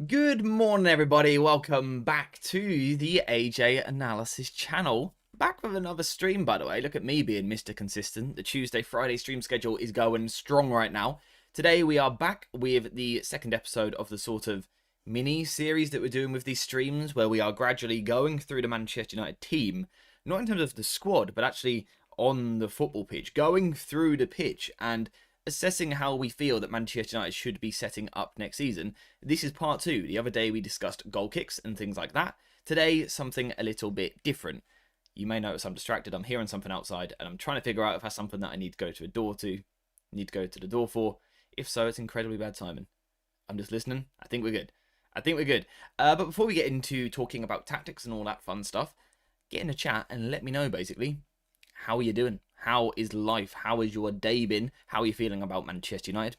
Good morning, everybody. Welcome back to the AJ Analysis channel. Back with another stream, by the way. Look at me being Mr. Consistent. The Tuesday, Friday stream schedule is going strong right now. Today, we are back with the second episode of the sort of mini-series that we're doing with these streams, where we are gradually going through the Manchester United team, not in terms of the squad, but actually on the football pitch, going through the pitch and assessing how we feel that Manchester United should be setting up next season. This is part two. The other day we discussed goal kicks and things like that. Today, something a little bit different. You may notice I'm distracted. I'm hearing something outside and I'm trying to figure out if that's something that I need to go to a door to, need to go to the door for. If so, it's incredibly bad timing. I'm just listening. I think we're good. But before we get into talking about tactics and all that fun stuff, get in the chat and let me know, basically, how are you doing? How is life? How has your day been? How are you feeling about Manchester United?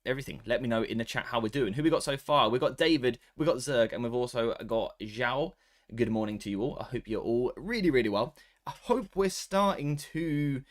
Everything. Let me know in the chat how we're doing. Who we got so far? We've got David, we've got Zerg, and we've also got Zhao. Good morning to you all. I hope you're all really, really well. I hope we're starting to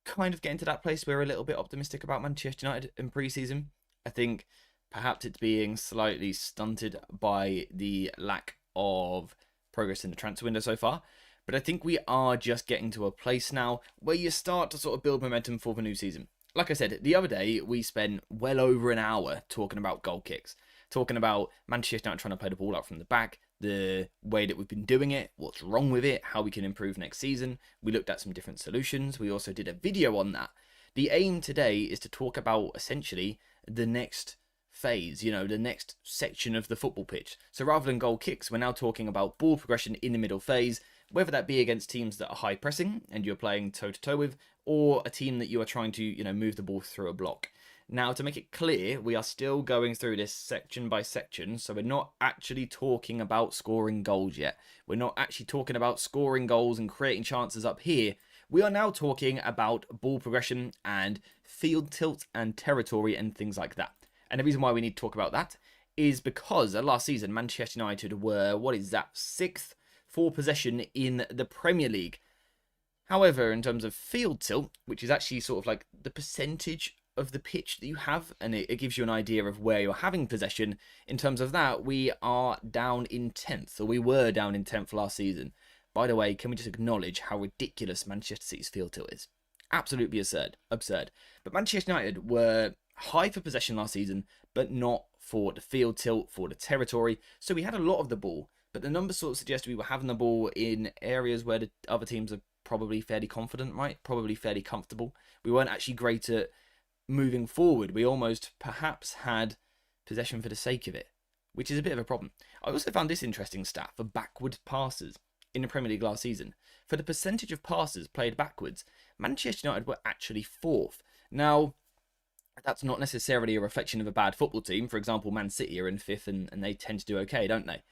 kind of get into that place where we're a little bit optimistic about Manchester United in pre-season. I think perhaps it's being slightly stunted by the lack of progress in the transfer window so far. But I think we are just getting to a place now where you start to sort of build momentum for the new season. Like I said, the other day, we spent well over an hour talking about goal kicks. Talking about Manchester United trying to play the ball out from the back, the way that we've been doing it, what's wrong with it, how we can improve next season. We looked at some different solutions. We also did a video on that. The aim today is to talk about, essentially, the next phase, the next section of the football pitch. So rather than goal kicks, we're now talking about ball progression in the middle phase, whether that be against teams that are high pressing and you're playing toe-to-toe with, or a team that you are trying to, move the ball through a block. Now, to make it clear, we are still going through this section by section, so we're not actually talking about scoring goals yet. We're not actually talking about scoring goals and creating chances up here. We are now talking about ball progression and field tilt and territory and things like that. And the reason why we need to talk about that is because last season, Manchester United were, sixth for possession in the Premier League. However, in terms of field tilt, which is actually sort of like the percentage of the pitch that you have, and it gives you an idea of where you're having possession, in terms of that, we are down in 10th, or we were down in 10th last season. By the way, can we just acknowledge how ridiculous Manchester City's field tilt is? Absolutely absurd. But Manchester United were high for possession last season, but not for the field tilt, for the territory. So we had a lot of the ball, but the numbers sort of suggest we were having the ball in areas where the other teams are probably fairly confident, right? Probably fairly comfortable. We weren't actually great at moving forward. We almost perhaps had possession for the sake of it, which is a bit of a problem. I also found this interesting stat for backward passes in the Premier League last season. For the percentage of passes played backwards, Manchester United were actually fourth. Now, that's not necessarily a reflection of a bad football team. For example, Man City are in fifth and they tend to do okay, don't they?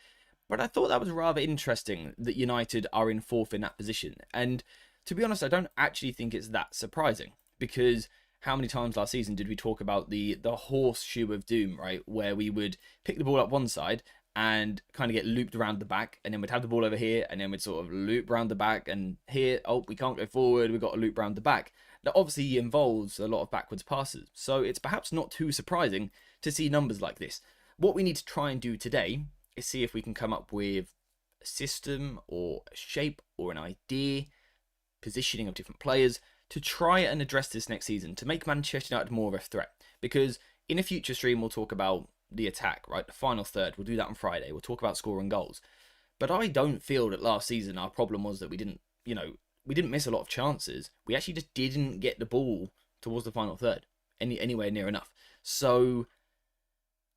But I thought that was rather interesting that United are in fourth in that position. And to be honest, I don't actually think it's that surprising, because how many times last season did we talk about the horseshoe of doom, right? Where we would pick the ball up one side and kind of get looped around the back, and then we'd have the ball over here, and then we'd sort of loop around the back, and here, oh, we can't go forward, we've got to loop around the back. That obviously involves a lot of backwards passes, so it's perhaps not too surprising to see numbers like this. What we need to try and do today is see if we can come up with a system or a shape or an idea, positioning of different players, to try and address this next season, to make Manchester United more of a threat. Because in a future stream, we'll talk about the attack, right? The final third. We'll do that on Friday. We'll talk about scoring goals. But I don't feel that last season our problem was that we didn't miss a lot of chances. We actually just didn't get the ball towards the final third anywhere near enough. So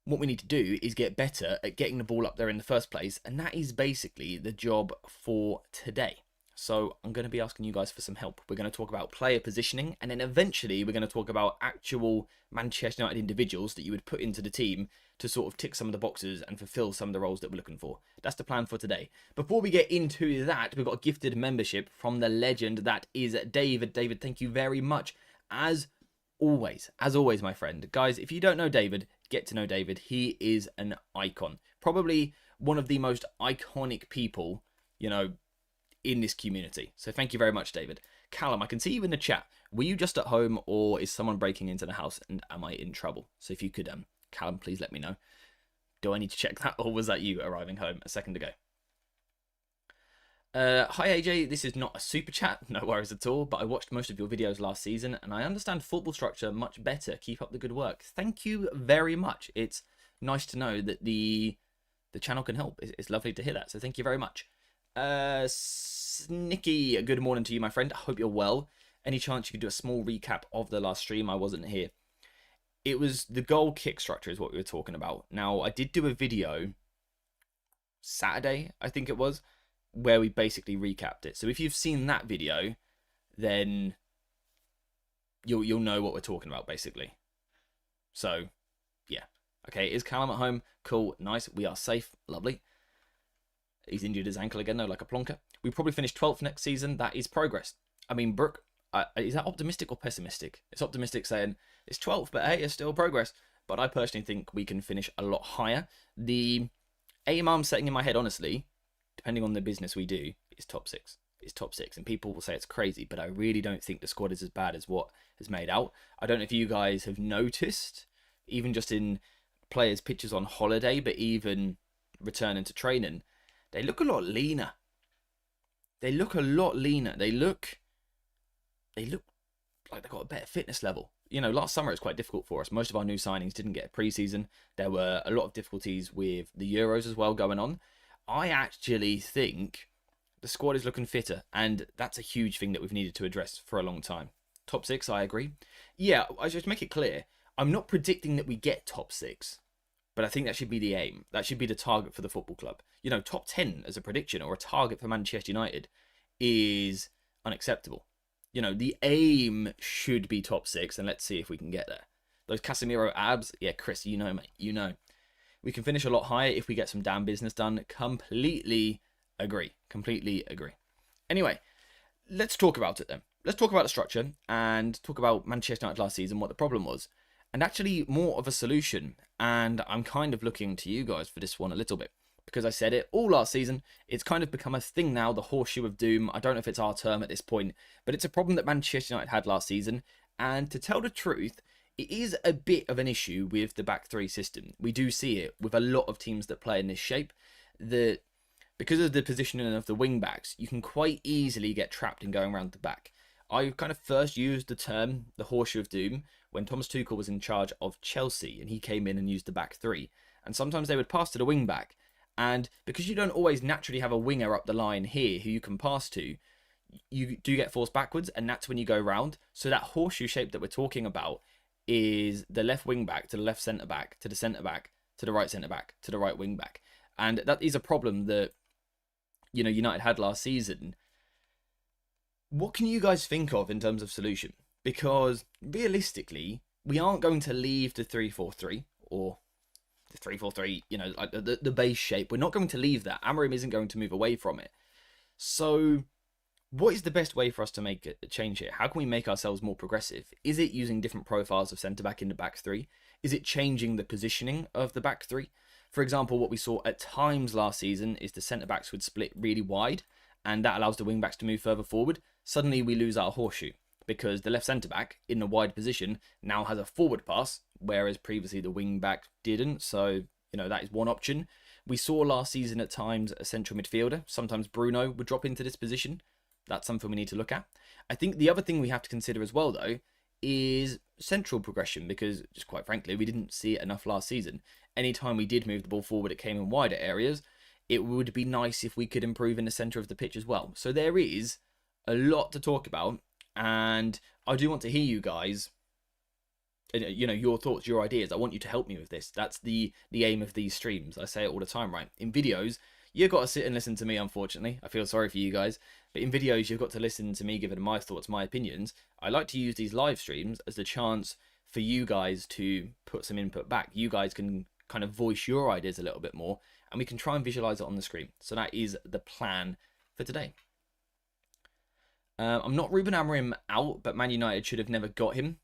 what we need to do is get better at getting the ball up there in the first place, and that is basically the job for today. So I'm going to be asking you guys for some help. We're going to talk about player positioning, and then eventually we're going to talk about actual Manchester United individuals that you would put into the team to sort of tick some of the boxes and fulfill some of the roles that we're looking for. That's the plan for today. Before we get into that, we've got a gifted membership from the legend that is David. David, thank you very much. As always, my friend. Guys, if you don't know David, get to know David. He is an icon. Probably one of the most iconic people, in this community. So thank you very much, David. Callum, I can see you in the chat. Were you just at home, or is someone breaking into the house and am I in trouble? So if you could Callum, please let me know. Do I need to check that, or was that you arriving home a second ago? Hi AJ, this is not a super chat, no worries at all, but I watched most of your videos last season and I understand football structure much better. Keep up the good work. Thank you very much. It's nice to know that the channel can help. It's lovely to hear that, so thank you very much. Snicky, good morning to you, my friend. I hope you're well. Any chance you could do a small recap of the last stream? I wasn't here. It was the goal kick structure is what we were talking about. Now, I did do a video Saturday, I think it was, where we basically recapped it. So if you've seen that video, then you'll know what we're talking about, basically. So, yeah. Okay, is Callum at home? Cool, nice. We are safe. Lovely. He's injured his ankle again, though, like a plonker. We probably finish 12th next season. That is progress. I mean, Brooke, is that optimistic or pessimistic? It's optimistic saying it's 12th, but hey, it's still progress. But I personally think we can finish a lot higher. The aim I'm setting in my head, honestly, depending on the business we do, is top 6. It's top 6. And people will say it's crazy, but I really don't think the squad is as bad as what is made out. I don't know if you guys have noticed, even just in players' pictures on holiday, but even returning to training, they look a lot leaner. They look a lot leaner. They look like they've got a better fitness level. You know, last summer it was quite difficult for us. Most of our new signings didn't get a pre-season. There were a lot of difficulties with the Euros as well going on. I actually think the squad is looking fitter, and that's a huge thing that we've needed to address for a long time. Top 6, I agree. Yeah, I just make it clear, I'm not predicting that we get top 6, but I think that should be the aim. That should be the target for the football club. You know, top 10 as a prediction or a target for Manchester United is unacceptable. You know, the aim should be top 6, and let's see if we can get there. Those Casemiro abs, yeah, Chris, you know, mate, you know. We can finish a lot higher if we get some damn business done. Completely agree. Completely agree. Anyway, let's talk about it then. Let's talk about the structure and talk about Manchester United last season, what the problem was, and actually more of a solution. And I'm kind of looking to you guys for this one a little bit, because I said it all last season. It's kind of become a thing now, the horseshoe of doom. I don't know if it's our term at this point, but it's a problem that Manchester United had last season. And to tell the truth, it is a bit of an issue with the back 3 system. We do see it with a lot of teams that play in this shape. That because of the positioning of the wing backs, you can quite easily get trapped in going around the back. I kind of first used the term the horseshoe of doom when Thomas Tuchel was in charge of Chelsea and he came in and used the back 3. And sometimes they would pass to the wing back. And because you don't always naturally have a winger up the line here who you can pass to, you do get forced backwards, and that's when you go round. So that horseshoe shape that we're talking about is the left wing back to the left centre back to the centre back to the right centre back to the right wing back. And that is a problem that, you know, United had last season. What can you guys think of in terms of solution? Because realistically, we aren't going to leave the 3-4-3 or the 3-4-3, you know, like the base shape. We're not going to leave that. Amorim isn't going to move away from it. So what is the best way for us to make a change here? How can we make ourselves more progressive? Is it using different profiles of centre-back in the back 3? Is it changing the positioning of the back 3? For example, what we saw at times last season is the centre-backs would split really wide, and that allows the wing-backs to move further forward. Suddenly we lose our horseshoe, because the left centre-back in the wide position now has a forward pass, whereas previously the wing-back didn't. So, you know, that is one option. We saw last season at times a central midfielder. Sometimes Bruno would drop into this position. That's something we need to look at. I think the other thing we have to consider as well, though, is central progression, because just quite frankly, we didn't see it enough last season. Anytime we did move the ball forward, it came in wider areas. It would be nice if we could improve in the centre of the pitch as well. So there is a lot to talk about, and I do want to hear you guys, you know, your thoughts, your ideas. I want you to help me with this. That's the aim of these streams. I say it all the time, right? In videos, you've got to sit and listen to me, unfortunately. I feel sorry for you guys. But in videos, you've got to listen to me giving my thoughts, my opinions. I like to use these live streams as the chance for you guys to put some input back. You guys can kind of voice your ideas a little bit more, and we can try and visualize it on the screen. So that is the plan for today. I'm not Ruben Amorim out, but Man United should have never got him,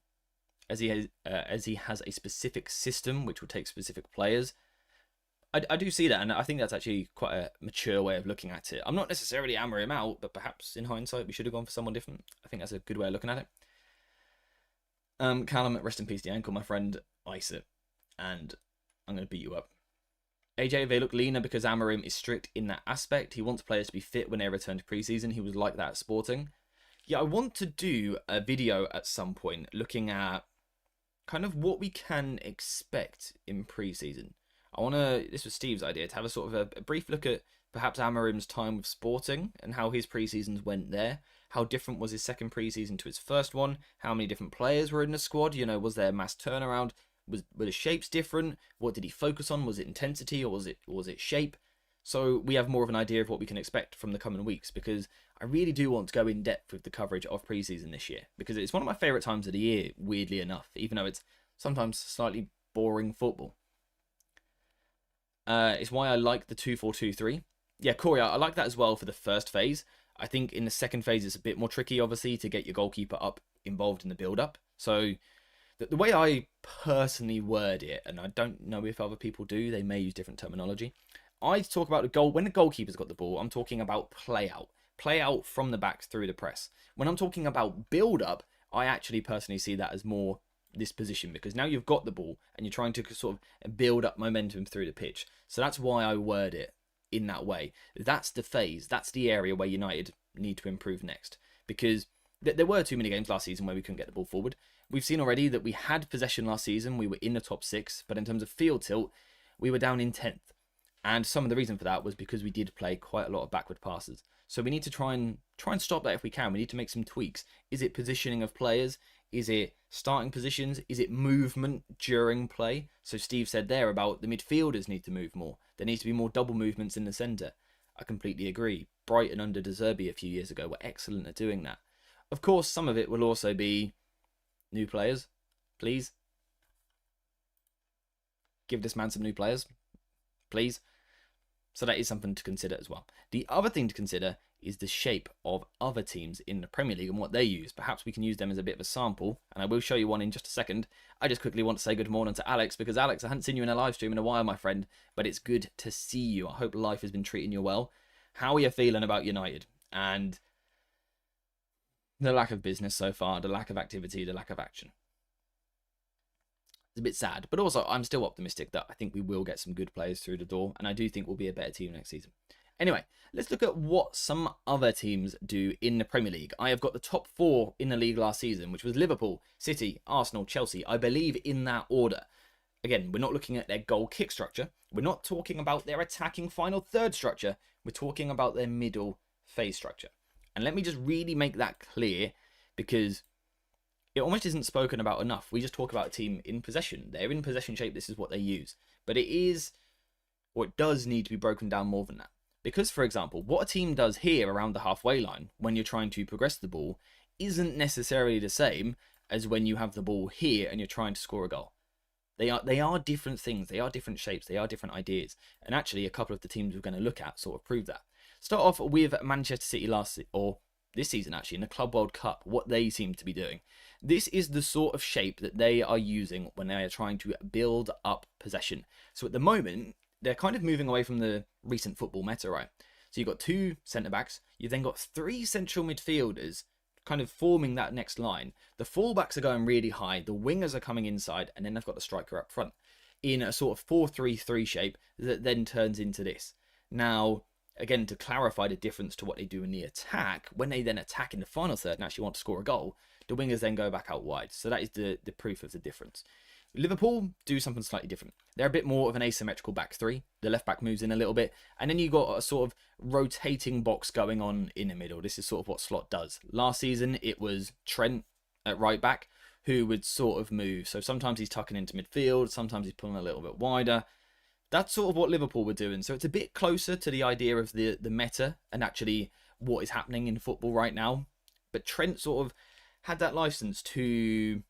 as he has a specific system which will take specific players. I do see that, and I think that's actually quite a mature way of looking at it. I'm not necessarily Amorim out, but perhaps in hindsight we should have gone for someone different. I think that's a good way of looking at it. Callum, rest in peace the ankle, my friend. Ice it. and I'm going to beat you up. AJ, they look leaner because Amorim is strict in that aspect. He wants players to be fit when they return to preseason. He was like that at Sporting. Yeah, I want to do a video at some point looking at kind of what we can expect in preseason. This was Steve's idea, to have a sort of a brief look at perhaps Amorim's time with Sporting and how his preseasons went there. How different was his second preseason to his first one? How many different players were in the squad? You know, was there a mass turnaround? Were the shapes different? What did he focus on? Was it intensity or was it shape? So we have more of an idea of what we can expect from the coming weeks, because I really do want to go in depth with the coverage of preseason this year, because it's one of my favourite times of the year, weirdly enough, even though it's sometimes slightly boring football. It's why I like the 2-4-2-3. Yeah, Corey, I like that as well for the first phase. I think in the second phase it's a bit more tricky, obviously, to get your goalkeeper up involved in the build-up. So the way I personally word it, and I don't know if other people do, they may use different terminology. I talk about the goal when the goalkeeper's got the ball. I'm talking about play out from the back through the press. When I'm talking about build up, I actually personally see that as more this position, because now you've got the ball and you're trying to sort of build up momentum through the pitch. So that's why I word it in that way. That's the phase. That's the area where United need to improve next, because there were too many games last season where we couldn't get the ball forward. We've seen already that we had possession last season. We were in the top 6, but in terms of field tilt, we were down in 10th. And some of the reason for that was because we did play quite a lot of backward passes. So we need to try and stop that if we can. We need to make some tweaks. Is it positioning of players? Is it starting positions? Is it movement during play? So Steve said there about the midfielders need to move more. There needs to be more double movements in the centre. I completely agree. Brighton under De Zerbi a few years ago were excellent at doing that. Of course, some of it will also be new players. Please. Give this man some new players. Please. So that is something to consider as well. The other thing to consider is the shape of other teams in the Premier League and what they use. Perhaps we can use them as a bit of a sample, and I will show you one in just a second. I just quickly want to say good morning to Alex, because Alex, I haven't seen you in a live stream in a while, my friend, but it's good to see you. I hope life has been treating you well. How are you feeling about United and the lack of business so far, the lack of activity, the lack of action? It's a bit sad, but also I'm still optimistic that I think we will get some good players through the door, and I do think we'll be a better team next season. Anyway, let's look at what some other teams do in the Premier League. I have got the top 4 in the league last season, which was Liverpool, City, Arsenal, Chelsea. I believe in that order. Again, we're not looking at their goal kick structure. We're not talking about their attacking final third structure. We're talking about their middle phase structure. And let me just really make that clear, because it almost isn't spoken about enough. We just talk about a team in possession. They're in possession shape. This is what they use. But it does need to be broken down more than that. Because, for example, what a team does here around the halfway line when you're trying to progress the ball isn't necessarily the same as when you have the ball here and you're trying to score a goal. They are different things. They are different shapes. They are different ideas. And actually, a couple of the teams we're going to look at sort of prove that. Start off with Manchester City this season, actually, in the Club World Cup, what they seem to be doing. This is the sort of shape that they are using when they are trying to build up possession. So at the moment, they're kind of moving away from the recent football meta, right? So you've got 2 centre-backs. You've then got 3 central midfielders kind of forming that next line. The full-backs are going really high. The wingers are coming inside, and then they've got the striker up front in a sort of 4-3-3 shape that then turns into this. Now, again, to clarify the difference to what they do in the attack, when they then attack in the final third and actually want to score a goal, the wingers then go back out wide. So that is the proof of the difference. Liverpool do something slightly different. They're a bit more of an asymmetrical back 3. The left back moves in a little bit, and then you've got a sort of rotating box going on in the middle. This is sort of what Slot does. Last season, it was Trent at right back who would sort of move. So sometimes he's tucking into midfield, sometimes he's pulling a little bit wider. That's sort of what Liverpool were doing. So it's a bit closer to the idea of the meta and actually what is happening in football right now. But Trent sort of had that license to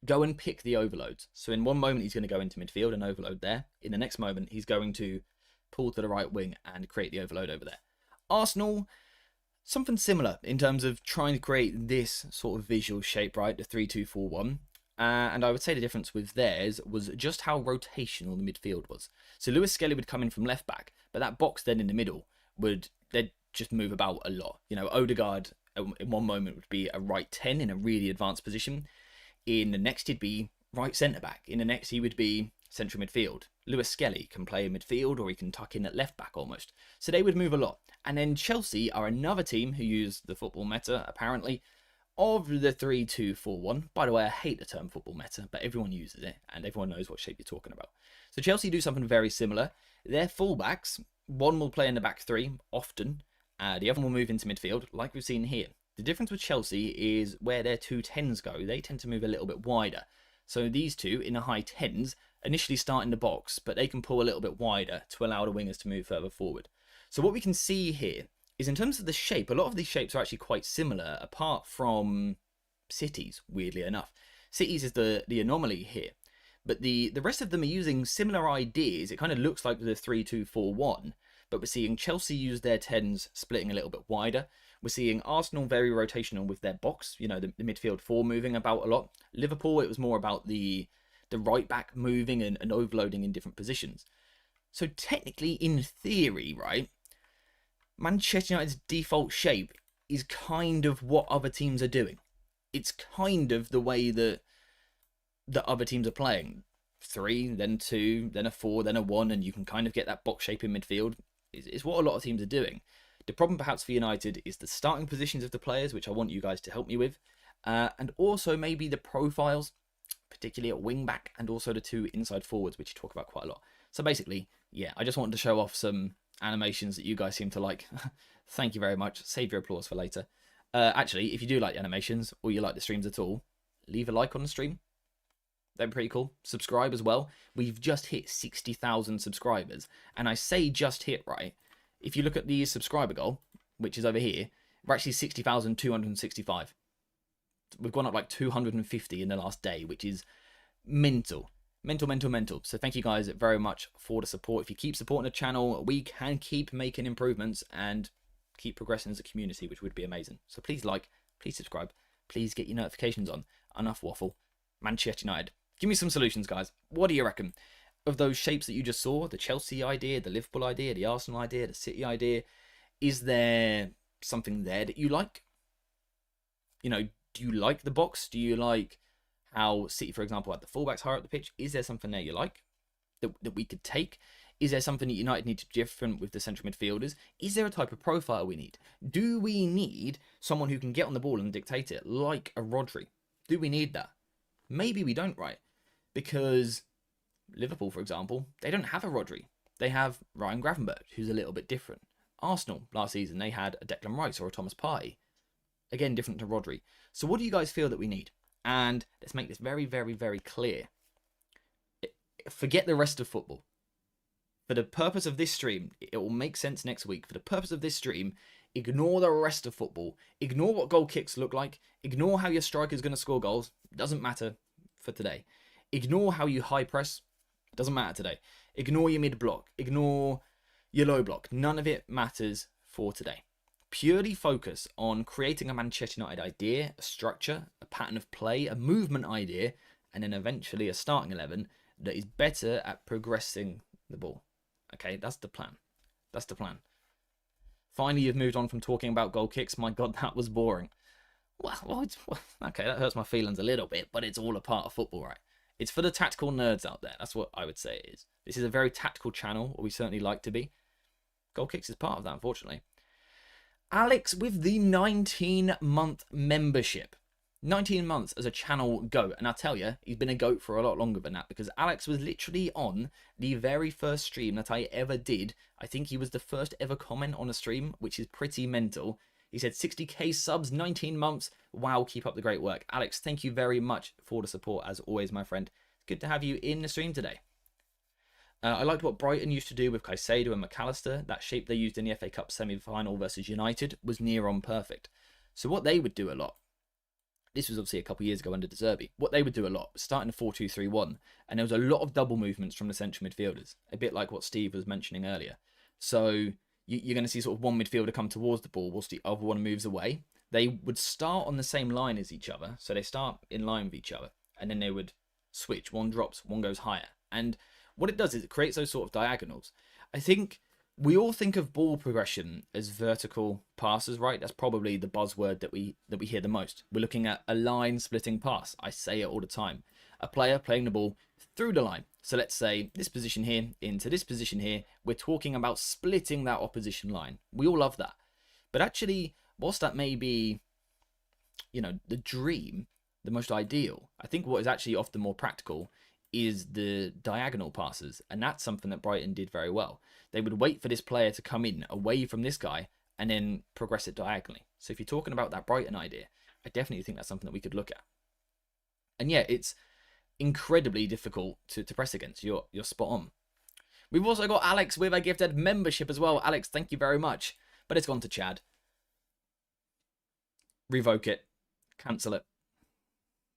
go and pick the overloads. So in one moment, he's going to go into midfield and overload there. In the next moment, he's going to pull to the right wing and create the overload over there. Arsenal, something similar in terms of trying to create this sort of visual shape, right? The 3-2-4-1. And I would say the difference with theirs was just how rotational the midfield was. So Lewis Skelly would come in from left back, but that box then in the middle they'd just move about a lot. You know, Odegaard in one moment would be a right 10 in a really advanced position. In the next, he'd be right centre-back. In the next, he would be central midfield. Lewis Skelly can play in midfield, or he can tuck in at left-back almost. So they would move a lot. And then Chelsea are another team who use the football meta, apparently, of the 3-2-4-1. By the way, I hate the term football meta, but everyone uses it, and everyone knows what shape you're talking about. So Chelsea do something very similar. Their fullbacks, one will play in the back three, often. The other will move into midfield, like we've seen here. The difference with Chelsea is where their 2 10s go, they tend to move a little bit wider. So these two, in the high 10s, initially start in the box, but they can pull a little bit wider to allow the wingers to move further forward. So what we can see here is in terms of the shape, a lot of these shapes are actually quite similar, apart from City's, weirdly enough. City's is the anomaly here. But the rest of them are using similar ideas. It kind of looks like the 3-2-4-1, but we're seeing Chelsea use their 10s splitting a little bit wider. We're seeing Arsenal very rotational with their box, you know, the midfield 4 moving about a lot. Liverpool, it was more about the right back moving and overloading in different positions. So technically, in theory, right, Manchester United's default shape is kind of what other teams are doing. It's kind of the way that other teams are playing. 3, then 2, then a 4, then a 1, and you can kind of get that box shape in midfield. It's what a lot of teams are doing. The problem perhaps for United is the starting positions of the players, which I want you guys to help me with. And also maybe the profiles, particularly at wing back, and also the 2 inside forwards, which you talk about quite a lot. So basically, yeah, I just wanted to show off some animations that you guys seem to like. Thank you very much. Save your applause for later. Actually, if you do like the animations, or you like the streams at all, leave a like on the stream. They're pretty cool. Subscribe as well. We've just hit 60,000 subscribers. And I say just hit, right? If you look at the subscriber goal, which is over here, we're actually 60,265. We've gone up like 250 in the last day, which is mental. Mental. So thank you guys very much for the support. If you keep supporting the channel, we can keep making improvements and keep progressing as a community, which would be amazing. So please like, please subscribe, please get your notifications on. Enough waffle. Manchester United. Give me some solutions, guys. What do you reckon? Of those shapes that you just saw, the Chelsea idea, the Liverpool idea, the Arsenal idea, the City idea, is there something there that you like? You know, do you like the box? Do you like how City, for example, had the fullbacks higher up the pitch? Is there something there you like that we could take? Is there something that United need to do different with the central midfielders? Is there a type of profile we need? Do we need someone who can get on the ball and dictate it, like a Rodri? Do we need that? Maybe we don't, right? Because Liverpool, for example, they don't have a Rodri. They have Ryan Gravenberch, who's a little bit different. Arsenal, last season, they had a Declan Rice or a Thomas Partey. Again, different to Rodri. So what do you guys feel that we need? And let's make this very, very, very clear. Forget the rest of football. For the purpose of this stream, it will make sense next week. For the purpose of this stream, ignore the rest of football. Ignore what goal kicks look like. Ignore how your striker's going to score goals. Doesn't matter for today. Ignore how you high press. Doesn't matter today. Ignore your mid block. Ignore your low block. None of it matters for today. Purely focus on creating a Manchester United idea, a structure, a pattern of play, a movement idea, and then eventually a starting 11 that is better at progressing the ball. Okay, that's the plan. That's the plan. Finally, you've moved on from talking about goal kicks. My God, that was boring. Well, okay, that hurts my feelings a little bit, but it's all a part of football, right? It's for the tactical nerds out there. That's what I would say it is. This is a very tactical channel, or we certainly like to be. Goal kicks is part of that, unfortunately. Alex with the 19-month membership. 19 months as a channel goat. And I'll tell you, he's been a goat for a lot longer than that, because Alex was literally on the very first stream that I ever did. I think he was the first ever comment on a stream, which is pretty mental. He said 60k subs, 19 months. Wow, keep up the great work. Alex, thank you very much for the support, as always, my friend. Good to have you in the stream today. I liked what Brighton used to do with Caicedo and McAllister. That shape they used in the FA Cup semi-final versus United was near on perfect. So what they would do a lot, this was obviously a couple of years ago under De Zerbi, what they would do a lot was starting a 4-2-3-1, and there was a lot of double movements from the central midfielders, a bit like what Steve was mentioning earlier. So you're going to see sort of one midfielder come towards the ball whilst the other one moves away. They would start on the same line as each other, so they start in line with each other, and then they would switch. One drops, one goes higher. And what it does is it creates those sort of diagonals. I think We all think of ball progression as vertical passes, right? That's probably the buzzword that we hear the most. We're looking at a line splitting pass. I say it all the time. A player playing the ball through the line. So let's say this position here into this position here. We're talking about splitting that opposition line. We all love that. But actually, whilst that may be, the dream, the most ideal, I think what is actually often more practical is the diagonal passes. And that's something that Brighton did very well. They would wait for this player to come in away from this guy and then progress it diagonally. So if you're talking about that Brighton idea, I definitely think that's something that we could look at. And yeah, it's incredibly difficult to press against. You're spot on. We've also got Alex with a gifted membership as well. Alex, thank you very much. But it's gone to Chad. Revoke it. Cancel it.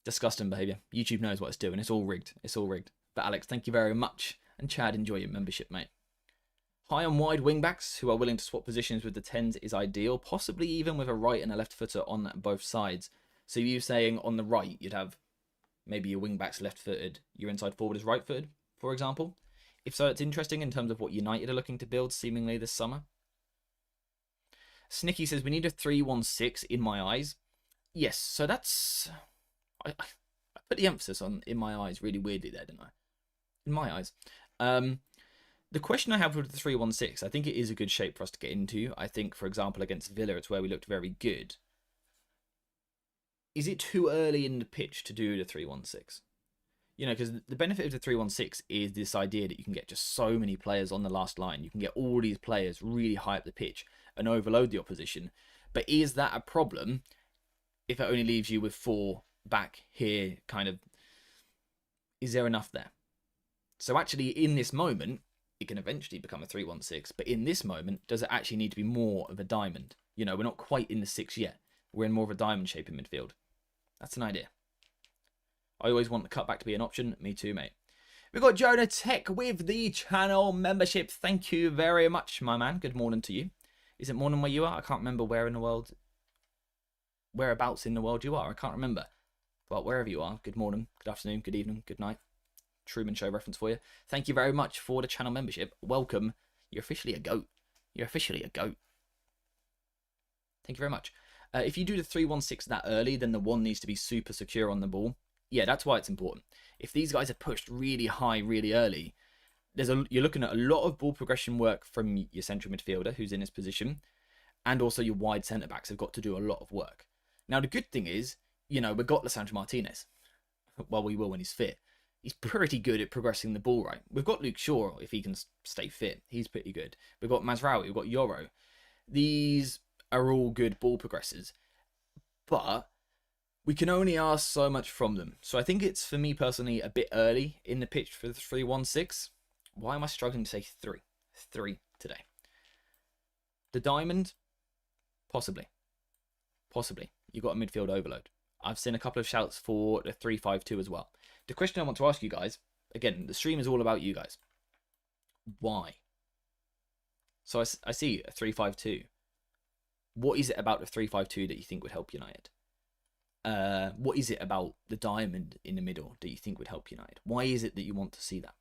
Disgusting behaviour. YouTube knows what it's doing. It's all rigged. It's all rigged. But Alex, thank you very much. And Chad, enjoy your membership, mate. High and wide wingbacks who are willing to swap positions with the 10s is ideal. Possibly even with a right and a left footer on both sides. So you saying on the right, you'd have maybe your wingback's left-footed, your inside forward is right-footed, for example. If so, it's interesting in terms of what United are looking to build seemingly this summer. Snicky says, we need a 3-1-6 in my eyes. Yes, so that's... I put the emphasis on in my eyes really weirdly there, didn't I? In my eyes. The question I have with the 3-1-6, I think it is a good shape for us to get into. I think, for example, against Villa, it's where we looked very good. Is it too early in the pitch to do the 3-1-6? Because the benefit of the 3-1-6 is this idea that you can get just so many players on the last line. You can get all these players really high up the pitch and overload the opposition. But is that a problem if it only leaves you with 4 back here, kind of? Is there enough there? So actually, in this moment, it can eventually become a 3-1-6. But in this moment, does it actually need to be more of a diamond? We're not quite in the 6 yet. We're in more of a diamond shape in midfield. That's an idea. I always want the cutback to be an option. Me too, mate. We've got Jonah Tech with the channel membership. Thank you very much, my man. Good morning to you. Is it morning where you are? I can't remember where in the world, whereabouts in the world you are. I can't remember. But wherever you are, good morning, good afternoon, good evening, good night. Truman Show reference for you. Thank you very much for the channel membership. Welcome. You're officially a goat. You're officially a goat. Thank you very much. If you do the 3-1-6 that early, then the 1 needs to be super secure on the ball. Yeah, that's why it's important. If these guys are pushed really high, really early, you're looking at a lot of ball progression work from your central midfielder who's in his position, and also your wide centre-backs have got to do a lot of work. Now, the good thing is, we've got Lisandro Martinez. Well, we will when he's fit. He's pretty good at progressing the ball, right? We've got Luke Shaw, if he can stay fit. He's pretty good. We've got Mazraoui, we've got Yoro. These are all good ball progressors, but we can only ask so much from them. So I think it's, for me personally, a bit early in the pitch for the 3-1-6. Why am I struggling to say 3? 3 today. The diamond? Possibly. Possibly. You've got a midfield overload. I've seen a couple of shouts for the 3-5-2 as well. The question I want to ask you guys, again, the stream is all about you guys. Why? So I see a 3-5-2. What is it about the 3-5-2 that you think would help United? What is it about the diamond in the middle that you think would help United? Why is it that you want to see that?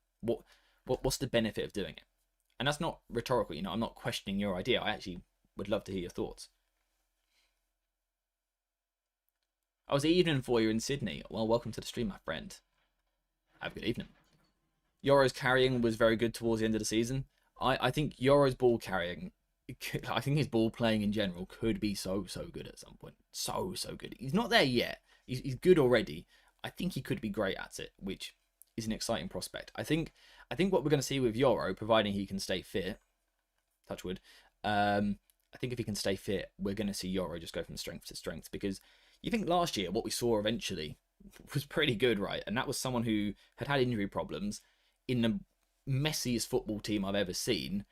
What's the benefit of doing it? And that's not rhetorical, I'm not questioning your idea. I actually would love to hear your thoughts. I was evening for you in Sydney. Well, welcome to the stream, my friend. Have a good evening. Yoro's carrying was very good towards the end of the season. I think Yoro's ball carrying, I think his ball playing in general could be so good at some point. So good. He's not there yet. He's good already. I think he could be great at it, which is an exciting prospect. I think what we're going to see with Yoro, providing he can stay fit, touch wood, I think if he can stay fit, we're going to see Yoro just go from strength to strength, because you think last year what we saw eventually was pretty good, right? And that was someone who had injury problems in the messiest football team I've ever seen,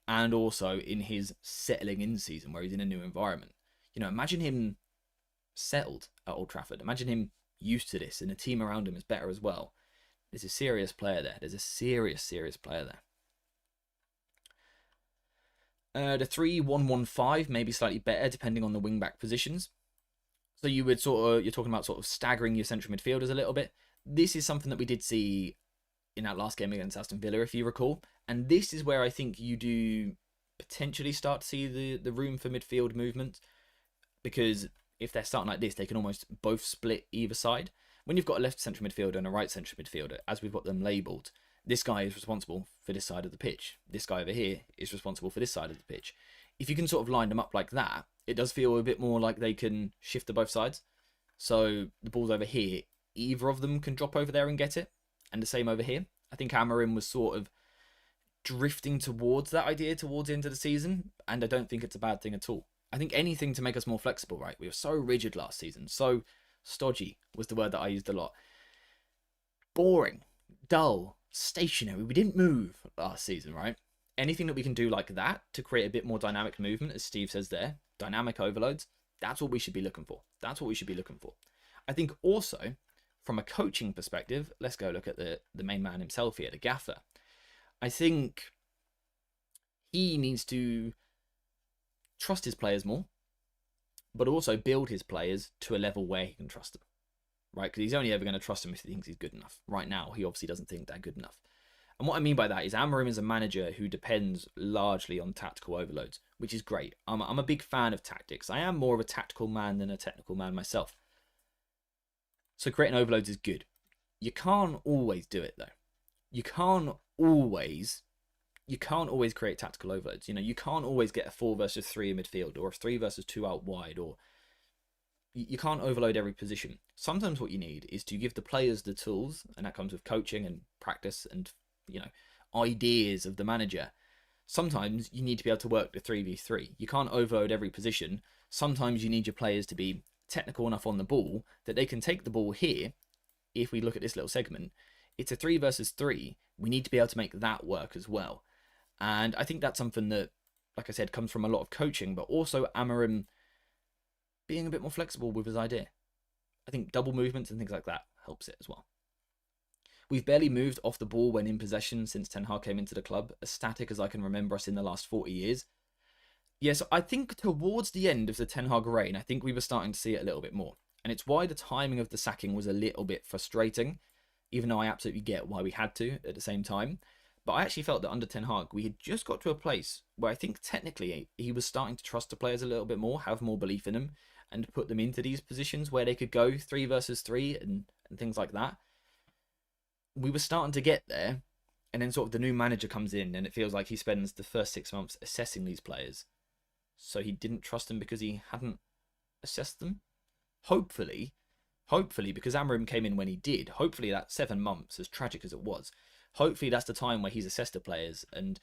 and also in his settling in season where he's in a new environment. Imagine him settled at Old Trafford. Imagine him used to this, and the team around him is better as well. There's a serious player there. There's a serious player there. The 3-1-1-5 maybe slightly better depending on the wing-back positions. So you're talking about sort of staggering your central midfielders a little bit. This is something that we did see in that last game against Aston Villa, if you recall. And this is where I think you do potentially start to see the room for midfield movement, because if they're starting like this, they can almost both split either side. When you've got a left central midfielder and a right central midfielder, as we've got them labelled, this guy is responsible for this side of the pitch. This guy over here is responsible for this side of the pitch. If you can sort of line them up like that, it does feel a bit more like they can shift to both sides. So the ball's over here, either of them can drop over there and get it, and the same over here. I think Amorim was sort of drifting towards that idea towards the end of the season, and I don't think it's a bad thing at all. I think anything to make us more flexible, right? We were so rigid last season, so stodgy was the word that I used a lot. Boring, dull, stationary. We didn't move last season, right? Anything that we can do like that to create a bit more dynamic movement, as Steve says there, dynamic overloads, that's what we should be looking for. That's what we should be looking for. I think also, from a coaching perspective, let's go look at the main man himself here, the gaffer. I think he needs to trust his players more, but also build his players to a level where he can trust them, right? Because he's only ever going to trust them if he thinks he's good enough. Right now, he obviously doesn't think they're good enough. And what I mean by that is Amorim is a manager who depends largely on tactical overloads, which is great. I'm a big fan of tactics. I am more of a tactical man than a technical man myself. So creating overloads is good. You can't always do it though. You can't always create tactical overloads. You know, you can't always get a 4 versus 3 in midfield or a 3 versus 2 out wide, or you can't overload every position. Sometimes what you need is to give the players the tools, and that comes with coaching and practice and, you know, ideas of the manager. Sometimes you need to be able to work the 3v3. You can't overload every position. Sometimes you need your players to be technical enough on the ball that they can take the ball here. If we look at this little segment, it's a 3 versus 3. We need to be able to make that work as well. And I think that's something that, like I said, comes from a lot of coaching, but also Amorim being a bit more flexible with his idea. I think double movements and things like that helps it as well. We've barely moved off the ball when in possession since Ten Hag came into the club, as static as I can remember us in the last 40 years. Yes, I think towards the end of the Ten Hag reign, I think we were starting to see it a little bit more. And it's why the timing of the sacking was a little bit frustrating, even though I absolutely get why we had to at the same time. But I actually felt that under Ten Hag, we had just got to a place where I think technically he was starting to trust the players a little bit more, have more belief in them, and put them into these positions where they could go 3 versus 3 and things like that. We were starting to get there, and then sort of the new manager comes in, and it feels like he spends the first 6 months assessing these players. So he didn't trust them because he hadn't assessed them. Hopefully, because Amorim came in when he did, hopefully that 7 months, as tragic as it was, hopefully that's the time where he's assessed the players and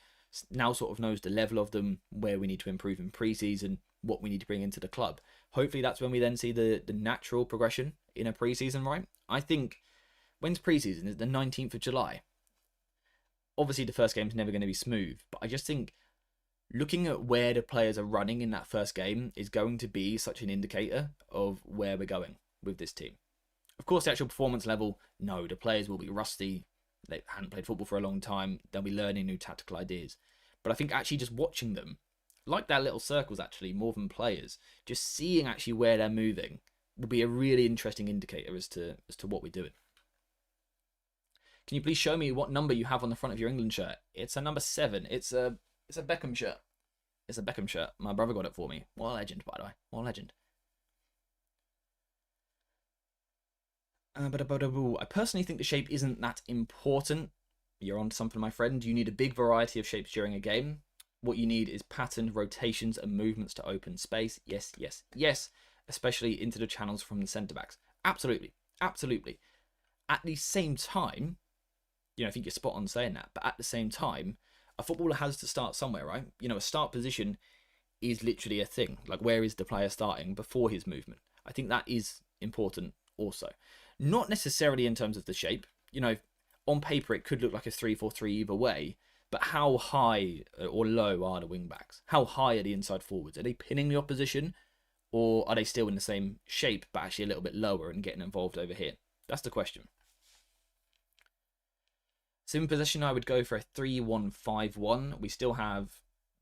now sort of knows the level of them, where we need to improve in pre-season, what we need to bring into the club. Hopefully that's when we then see the natural progression in a pre-season, right? I think, when's pre-season? Is it the 19th of July? Obviously the first game's never going to be smooth, but I just think looking at where the players are running in that first game is going to be such an indicator of where we're going with this team. Of course, the actual performance level, no, the players will be rusty. They hadn't played football for a long time. They'll be learning new tactical ideas. But I think actually just watching them, like their little circles actually, more than players, just seeing actually where they're moving will be a really interesting indicator as to what we're doing. Can you please show me what number you have on the front of your England shirt? It's a number 7. It's a Beckham shirt. It's a Beckham shirt. My brother got it for me. What a legend, by the way. What a legend. I personally think the shape isn't that important. You're on to something, my friend. You need a big variety of shapes during a game. What you need is patterned rotations and movements to open space. Yes, yes, yes. Especially into the channels from the centre-backs. Absolutely. Absolutely. At the same time, you know, I think you're spot on saying that, but at the same time, a footballer has to start somewhere, right? You know, a start position is literally a thing. Like, where is the player starting before his movement? I think that is important also. Not necessarily in terms of the shape. You know, on paper it could look like a 3-4-3 either way, but how high or low are the wing backs? How high are the inside forwards? Are they pinning the opposition, or are they still in the same shape but actually a little bit lower and getting involved over here? That's the question. So in possession, I would go for a 3-1-5-1. We still have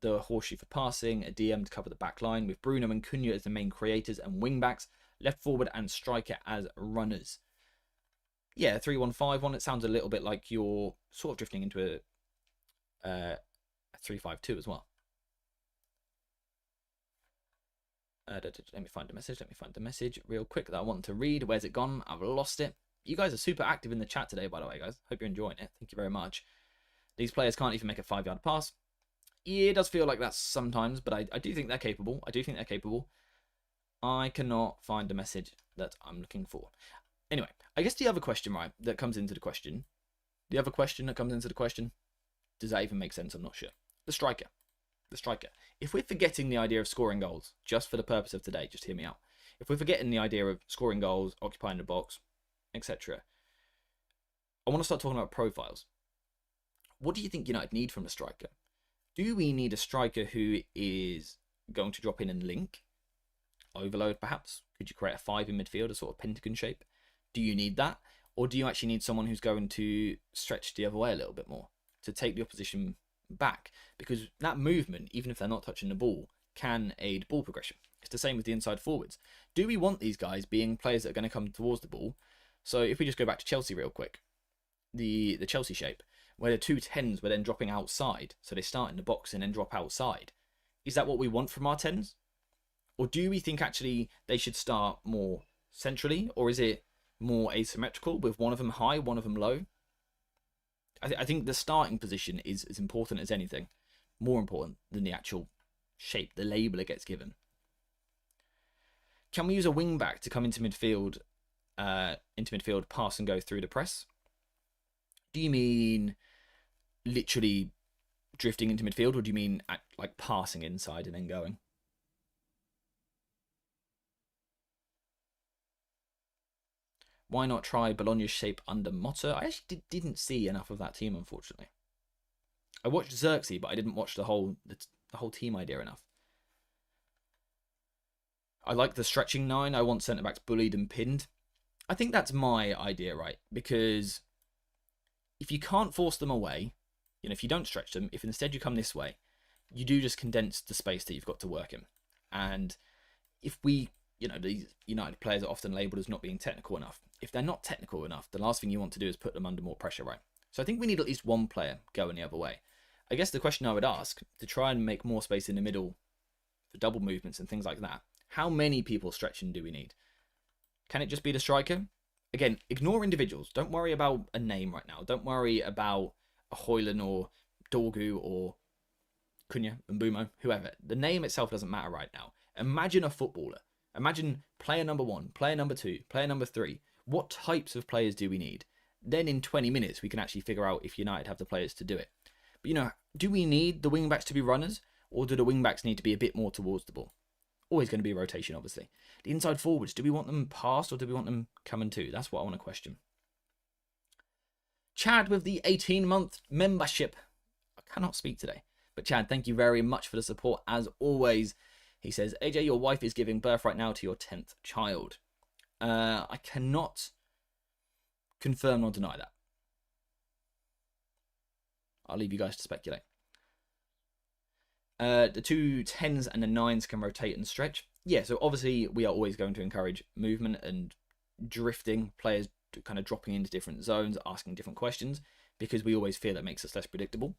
the horseshoe for passing, a DM to cover the back line, with Bruno and Cunha as the main creators and wing backs, left forward and striker as runners. Yeah, 3-1-5-1. It sounds a little bit like you're sort of drifting into a 3-5-2 as well. Let me find the message. Let me find the message real quick that I want to read. Where's it gone? I've lost it. You guys are super active in the chat today, by the way, guys. Hope you're enjoying it. Thank you very much. These players can't even make a 5-yard pass. Yeah, it does feel like that sometimes, but I do think they're capable. I cannot find the message that I'm looking for. Anyway, I guess the other question, right, that comes into the question. Does that even make sense? I'm not sure. The striker. If we're forgetting the idea of scoring goals, just for the purpose of today, just hear me out. If we're forgetting the idea of scoring goals, occupying the box, etc., I want to start talking about profiles. What do you think United need from a striker? Do we need a striker who is going to drop in and link? Overload, perhaps? Could you create a 5 in midfield, a sort of pentagon shape? Do you need that? Or do you actually need someone who's going to stretch the other way a little bit more, to take the opposition back? Because that movement, even if they're not touching the ball, can aid ball progression. It's the same with the inside forwards. Do we want these guys being players that are going to come towards the ball? So if we just go back to Chelsea real quick, the Chelsea shape, where the 2 10s were then dropping outside, so they start in the box and then drop outside. Is that what we want from our 10s? Or do we think actually they should start more centrally? Or is it more asymmetrical with one of them high, one of them low? I think the starting position is as important as anything. More important than the actual shape, the label it gets given. Can we use a wing back to come into midfield, pass and go through the press? Do you mean literally drifting into midfield, or do you mean like passing inside and then going? Why not try Bologna's shape under Motta? I actually didn't see enough of that team, unfortunately. I watched Xerxes, but I didn't watch the whole team idea enough. I like the stretching 9. I want centre-backs bullied and pinned. I think that's my idea, right? Because if you can't force them away, if you don't stretch them, if instead you come this way, you do just condense the space that you've got to work in. And if we, these United players are often labelled as not being technical enough. If they're not technical enough, the last thing you want to do is put them under more pressure, right? So I think we need at least one player going the other way. I guess the question I would ask, to try and make more space in the middle for double movements and things like that, how many people stretching do we need? Can it just be the striker? Again, ignore individuals. Don't worry about a name right now. Don't worry about a Højlund or Dorgu or Cunha, Mbumo, whoever. The name itself doesn't matter right now. Imagine a footballer. Imagine player number 1, player number 2, player number 3. What types of players do we need? Then in 20 minutes, we can actually figure out if United have the players to do it. But, do we need the wing-backs to be runners? Or do the wing-backs need to be a bit more towards the ball? Always going to be a rotation, obviously. The inside forwards, do we want them past or do we want them coming to? That's what I want to question. Chad with the 18-month membership. I cannot speak today. But Chad, thank you very much for the support as always. He says, AJ, your wife is giving birth right now to your 10th child. I cannot confirm or deny that. I'll leave you guys to speculate. The 2 10s and the 9s can rotate and stretch. Yeah, so obviously we are always going to encourage movement and drifting, players kind of dropping into different zones, asking different questions, because we always feel that makes us less predictable.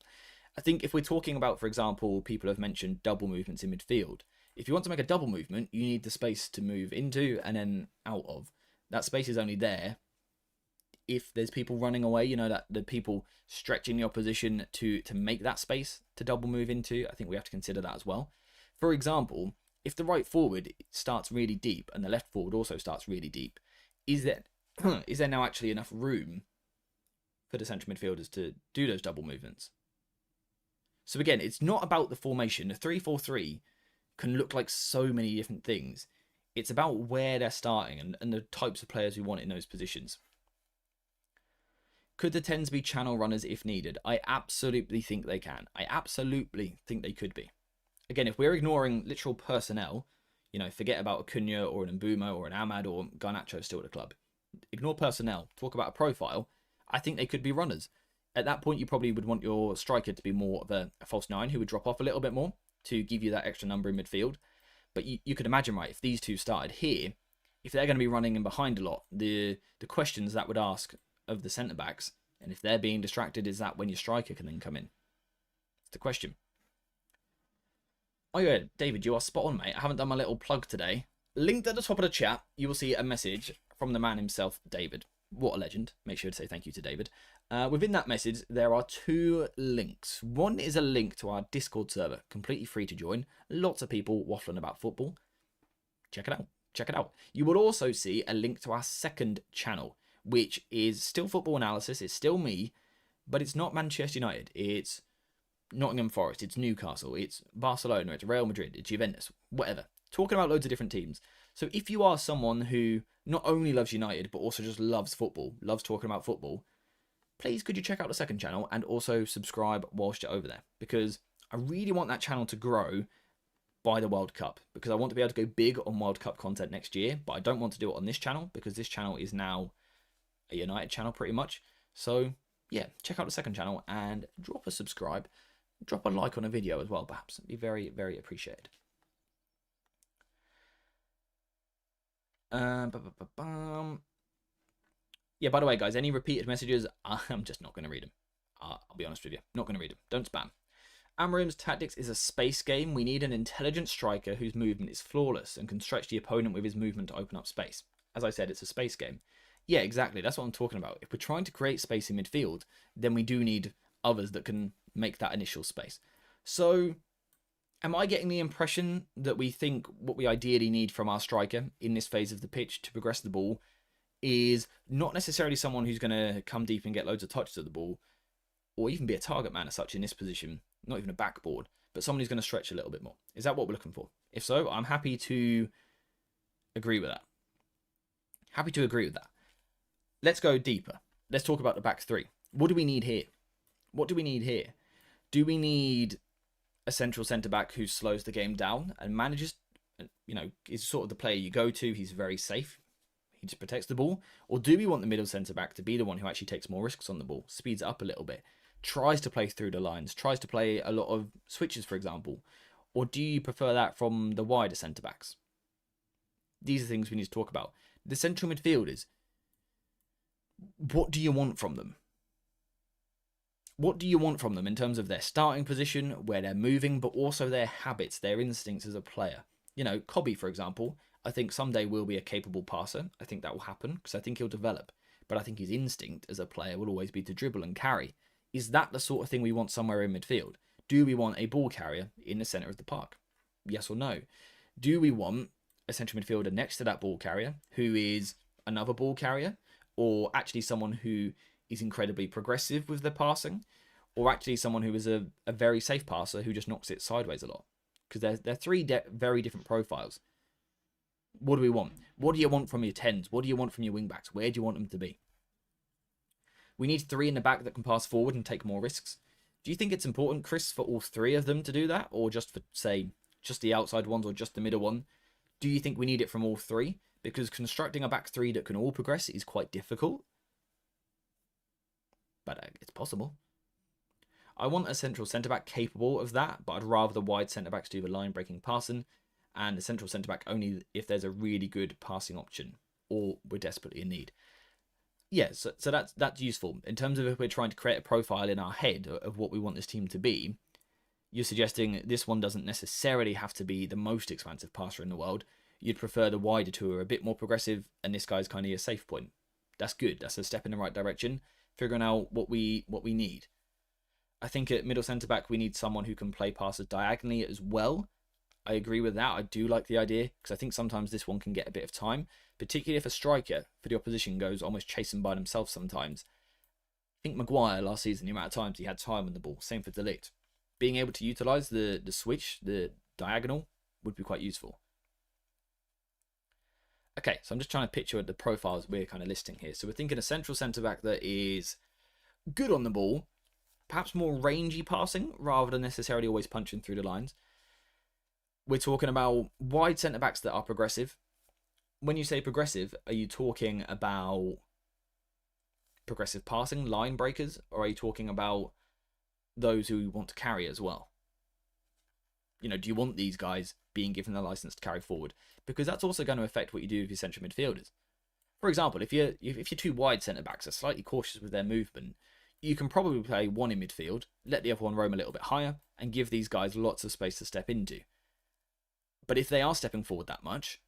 I think if we're talking about, for example, people have mentioned double movements in midfield. If you want to make a double movement, you need the space to move into and then out of. That space is only there if there's people running away, that the people stretching the opposition to make that space to double move into. I think we have to consider that as well. For example, if the right forward starts really deep and the left forward also starts really deep, is there now actually enough room for the central midfielders to do those double movements? So again, it's not about the formation. The 3-4-3 can look like so many different things. It's about where they're starting and the types of players we want in those positions. Could the 10s be channel runners if needed? I absolutely think they can. I absolutely think they could be. Again, if we're ignoring literal personnel, forget about a Cunha or an Mbumo or an Ahmad or Garnacho still at the club. Ignore personnel. Talk about a profile. I think they could be runners. At that point, you probably would want your striker to be more of a false 9 who would drop off a little bit more to give you that extra number in midfield. But you could imagine, right, if these two started here, if they're going to be running in behind a lot, the questions that would ask of the centre-backs, and if they're being distracted, is that when your striker can then come in? It's the question. Oh yeah, David, you are spot on, mate. I haven't done my little plug today. Linked at the top of the chat, you will see a message from the man himself, David. What a legend. Make sure to say thank you to David. Within that message, there are 2 links. One is a link to our Discord server, completely free to join. Lots of people waffling about football. Check it out. Check it out. You will also see a link to our second channel, which is still football analysis. It's still me, but it's not Manchester United. It's Nottingham Forest. It's Newcastle. It's Barcelona. It's Real Madrid. It's Juventus. Whatever. Talking about loads of different teams. So if you are someone who not only loves United, but also just loves football, loves talking about football, please could you check out the second channel and also subscribe whilst you're over there, because I really want that channel to grow by the World Cup, because I want to be able to go big on World Cup content next year, but I don't want to do it on this channel because this channel is now a United channel pretty much. So yeah, check out the second channel and drop a subscribe, drop a like on a video as well, perhaps. It'd be very, very appreciated. Yeah, by the way, guys, any repeated messages, I'm just not going to read them. I'll be honest with you. Not going to read them. Don't spam. Amorim's tactics is a space game. We need an intelligent striker whose movement is flawless and can stretch the opponent with his movement to open up space. As I said, it's a space game. Yeah, exactly. That's what I'm talking about. If we're trying to create space in midfield, then we do need others that can make that initial space. So, am I getting the impression that we think what we ideally need from our striker in this phase of the pitch to progress the ball is not necessarily someone who's going to come deep and get loads of touches of the ball, or even be a target man as such in this position, not even a backboard, but someone who's going to stretch a little bit more? Is that what we're looking for? If so, I'm happy to agree with that. Happy to agree with that. Let's go deeper. Let's talk about the back 3. What do we need here? What do we need here? Do we need a central centre-back who slows the game down and manages, is sort of the player you go to? He's very safe. He just protects the ball. Or do we want the middle centre-back to be the one who actually takes more risks on the ball, speeds it up a little bit, tries to play through the lines, tries to play a lot of switches, for example? Or do you prefer that from the wider centre-backs? These are things we need to talk about. The central midfielders, what do you want from them? What do you want from them in terms of their starting position, where they're moving, but also their habits, their instincts as a player? Cobby, for example, I think someday will be a capable passer. I think that will happen because I think he'll develop. But I think his instinct as a player will always be to dribble and carry. Is that the sort of thing we want somewhere in midfield? Do we want a ball carrier in the centre of the park? Yes or no? Do we want a central midfielder next to that ball carrier who is another ball carrier, or actually someone who is incredibly progressive with their passing, or actually someone who is a very safe passer who just knocks it sideways a lot? Because they're 3 very different profiles. What do we want? What do you want from your 10s? What do you want from your wing-backs? Where do you want them to be? We need 3 in the back that can pass forward and take more risks. Do you think it's important, Chris, for all 3 of them to do that? Or just for, say, just the outside ones or just the middle one? Do you think we need it from all 3? Because constructing a back 3 that can all progress is quite difficult. But it's possible. I want a central centre-back capable of that, but I'd rather the wide centre-backs do the line-breaking passing, and the central centre-back only if there's a really good passing option, or we're desperately in need. Yeah, so that's useful. In terms of if we're trying to create a profile in our head of what we want this team to be, you're suggesting this one doesn't necessarily have to be the most expansive passer in the world. You'd prefer the wider 2 who are a bit more progressive, and this guy's kind of your safe point. That's good. That's a step in the right direction, figuring out what we need. I think at middle centre-back, we need someone who can play passes diagonally as well. I agree with that. I do like the idea, because I think sometimes this one can get a bit of time, particularly if a striker for the opposition goes almost chasing by themselves sometimes. I think Maguire last season, the amount of times he had time on the ball, same for De Ligt. Being able to utilise the switch, the diagonal, would be quite useful. Okay, so I'm just trying to picture the profiles we're kind of listing here. So we're thinking a central centre-back that is good on the ball, perhaps more rangy passing, rather than necessarily always punching through the lines. We're talking about wide centre-backs that are progressive. When you say progressive, are you talking about progressive passing, line breakers, or are you talking about those who want to carry as well? Do you want these guys being given the license to carry forward? Because that's also going to affect what you do with your central midfielders. For example, if your 2 wide centre-backs are slightly cautious with their movement, you can probably play one in midfield, let the other one roam a little bit higher, and give these guys lots of space to step into. But if they are stepping forward that much,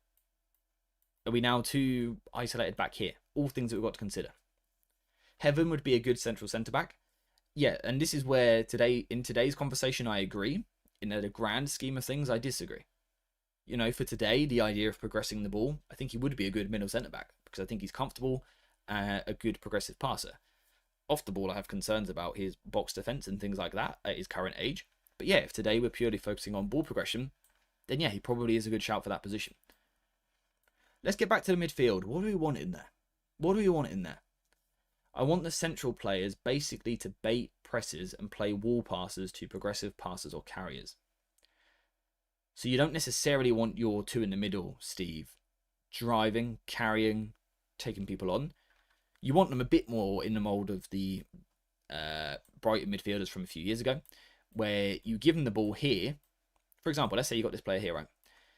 are we now too isolated back here? All things that we've got to consider. Heaven would be a good central centre-back. Yeah, and this is where in today's conversation I agree. In the grand scheme of things, I disagree. You know, for today, the idea of progressing the ball, I think he would be a good middle centre-back because I think he's comfortable, a good progressive passer. Off the ball, I have concerns about his box defence and things like that at his current age. But yeah, if today we're purely focusing on ball progression, then yeah, he probably is a good shout for that position. Let's get back to the midfield. What do we want in there? What do we want in there? I want the central players basically to bait presses and play wall passes to progressive passers or carriers. So you don't necessarily want your two in the middle, Steve, driving, carrying, taking people on. You want them a bit more in the mould of the Brighton midfielders from a few years ago, where you give them the ball here. For example, let's say you got this player here, right?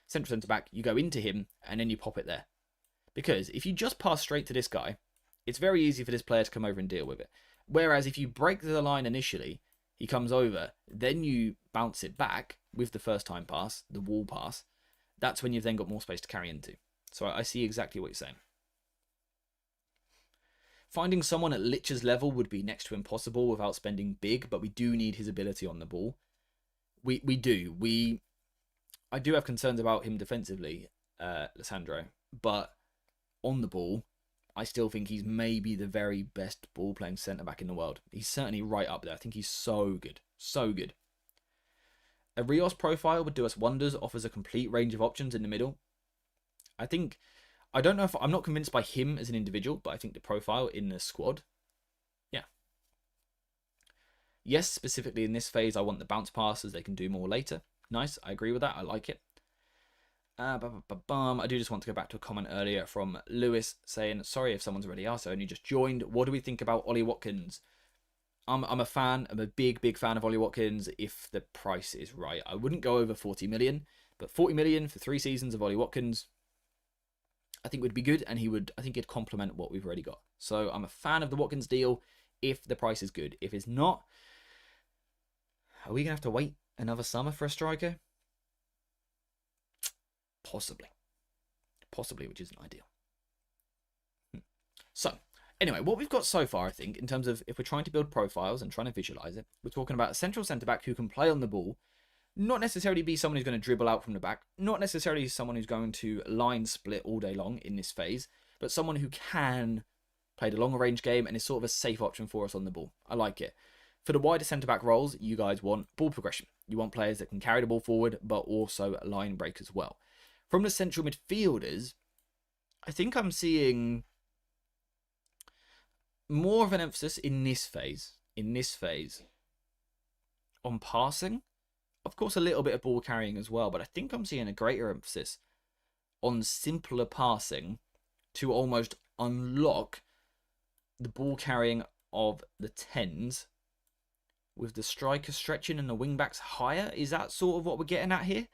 Central centre-back, you go into him, and then you pop it there. Because if you just pass straight to this guy, it's very easy for this player to come over and deal with it. Whereas if you break the line initially, he comes over, then you bounce it back with the first time pass, the wall pass, that's when you've then got more space to carry into. So I see exactly what you're saying. Finding someone at Lich's level would be next to impossible without spending big, but we do need his ability on the ball. We do. I do have concerns about him defensively, Lissandro, but on the ball, I still think he's maybe the very best ball-playing centre-back in the world. He's certainly right up there. I think he's so good. So good. A Rios profile would do us wonders, offers a complete range of options in the middle. I don't know if I'm not convinced by him as an individual, but I think the profile in the squad, yeah. Yes, specifically in this phase, I want the bounce passes. They can do more later. Nice, I agree with that. I like it. I do just want to go back to a comment earlier from Lewis saying, sorry if someone's already asked, I only just joined. What do we think about Ollie Watkins? I'm a fan. I'm a big fan of Ollie Watkins if the price is right. I wouldn't go over 40 million, but 40 million for 3 seasons of Ollie Watkins, I think would be good, and I think he'd complement what we've already got. So I'm a fan of the Watkins deal if the price is good. If it's not, are we going to have to wait another summer for a striker? Possibly, which isn't ideal. So, anyway, what we've got so far, I think, in terms of if we're trying to build profiles and trying to visualize it, we're talking about a central centre-back who can play on the ball, not necessarily be someone who's going to dribble out from the back, not necessarily someone who's going to line split all day long in this phase, but someone who can play the longer range game and is sort of a safe option for us on the ball. I like it. For the wider centre-back roles, you guys want ball progression. You want players that can carry the ball forward, but also line break as well. From the central midfielders, I think I'm seeing more of an emphasis in this phase, on passing. Of course, a little bit of ball carrying as well, but I think I'm seeing a greater emphasis on simpler passing to almost unlock the ball carrying of the 10s with the striker stretching and the wing backs higher. Is that sort of what we're getting at here?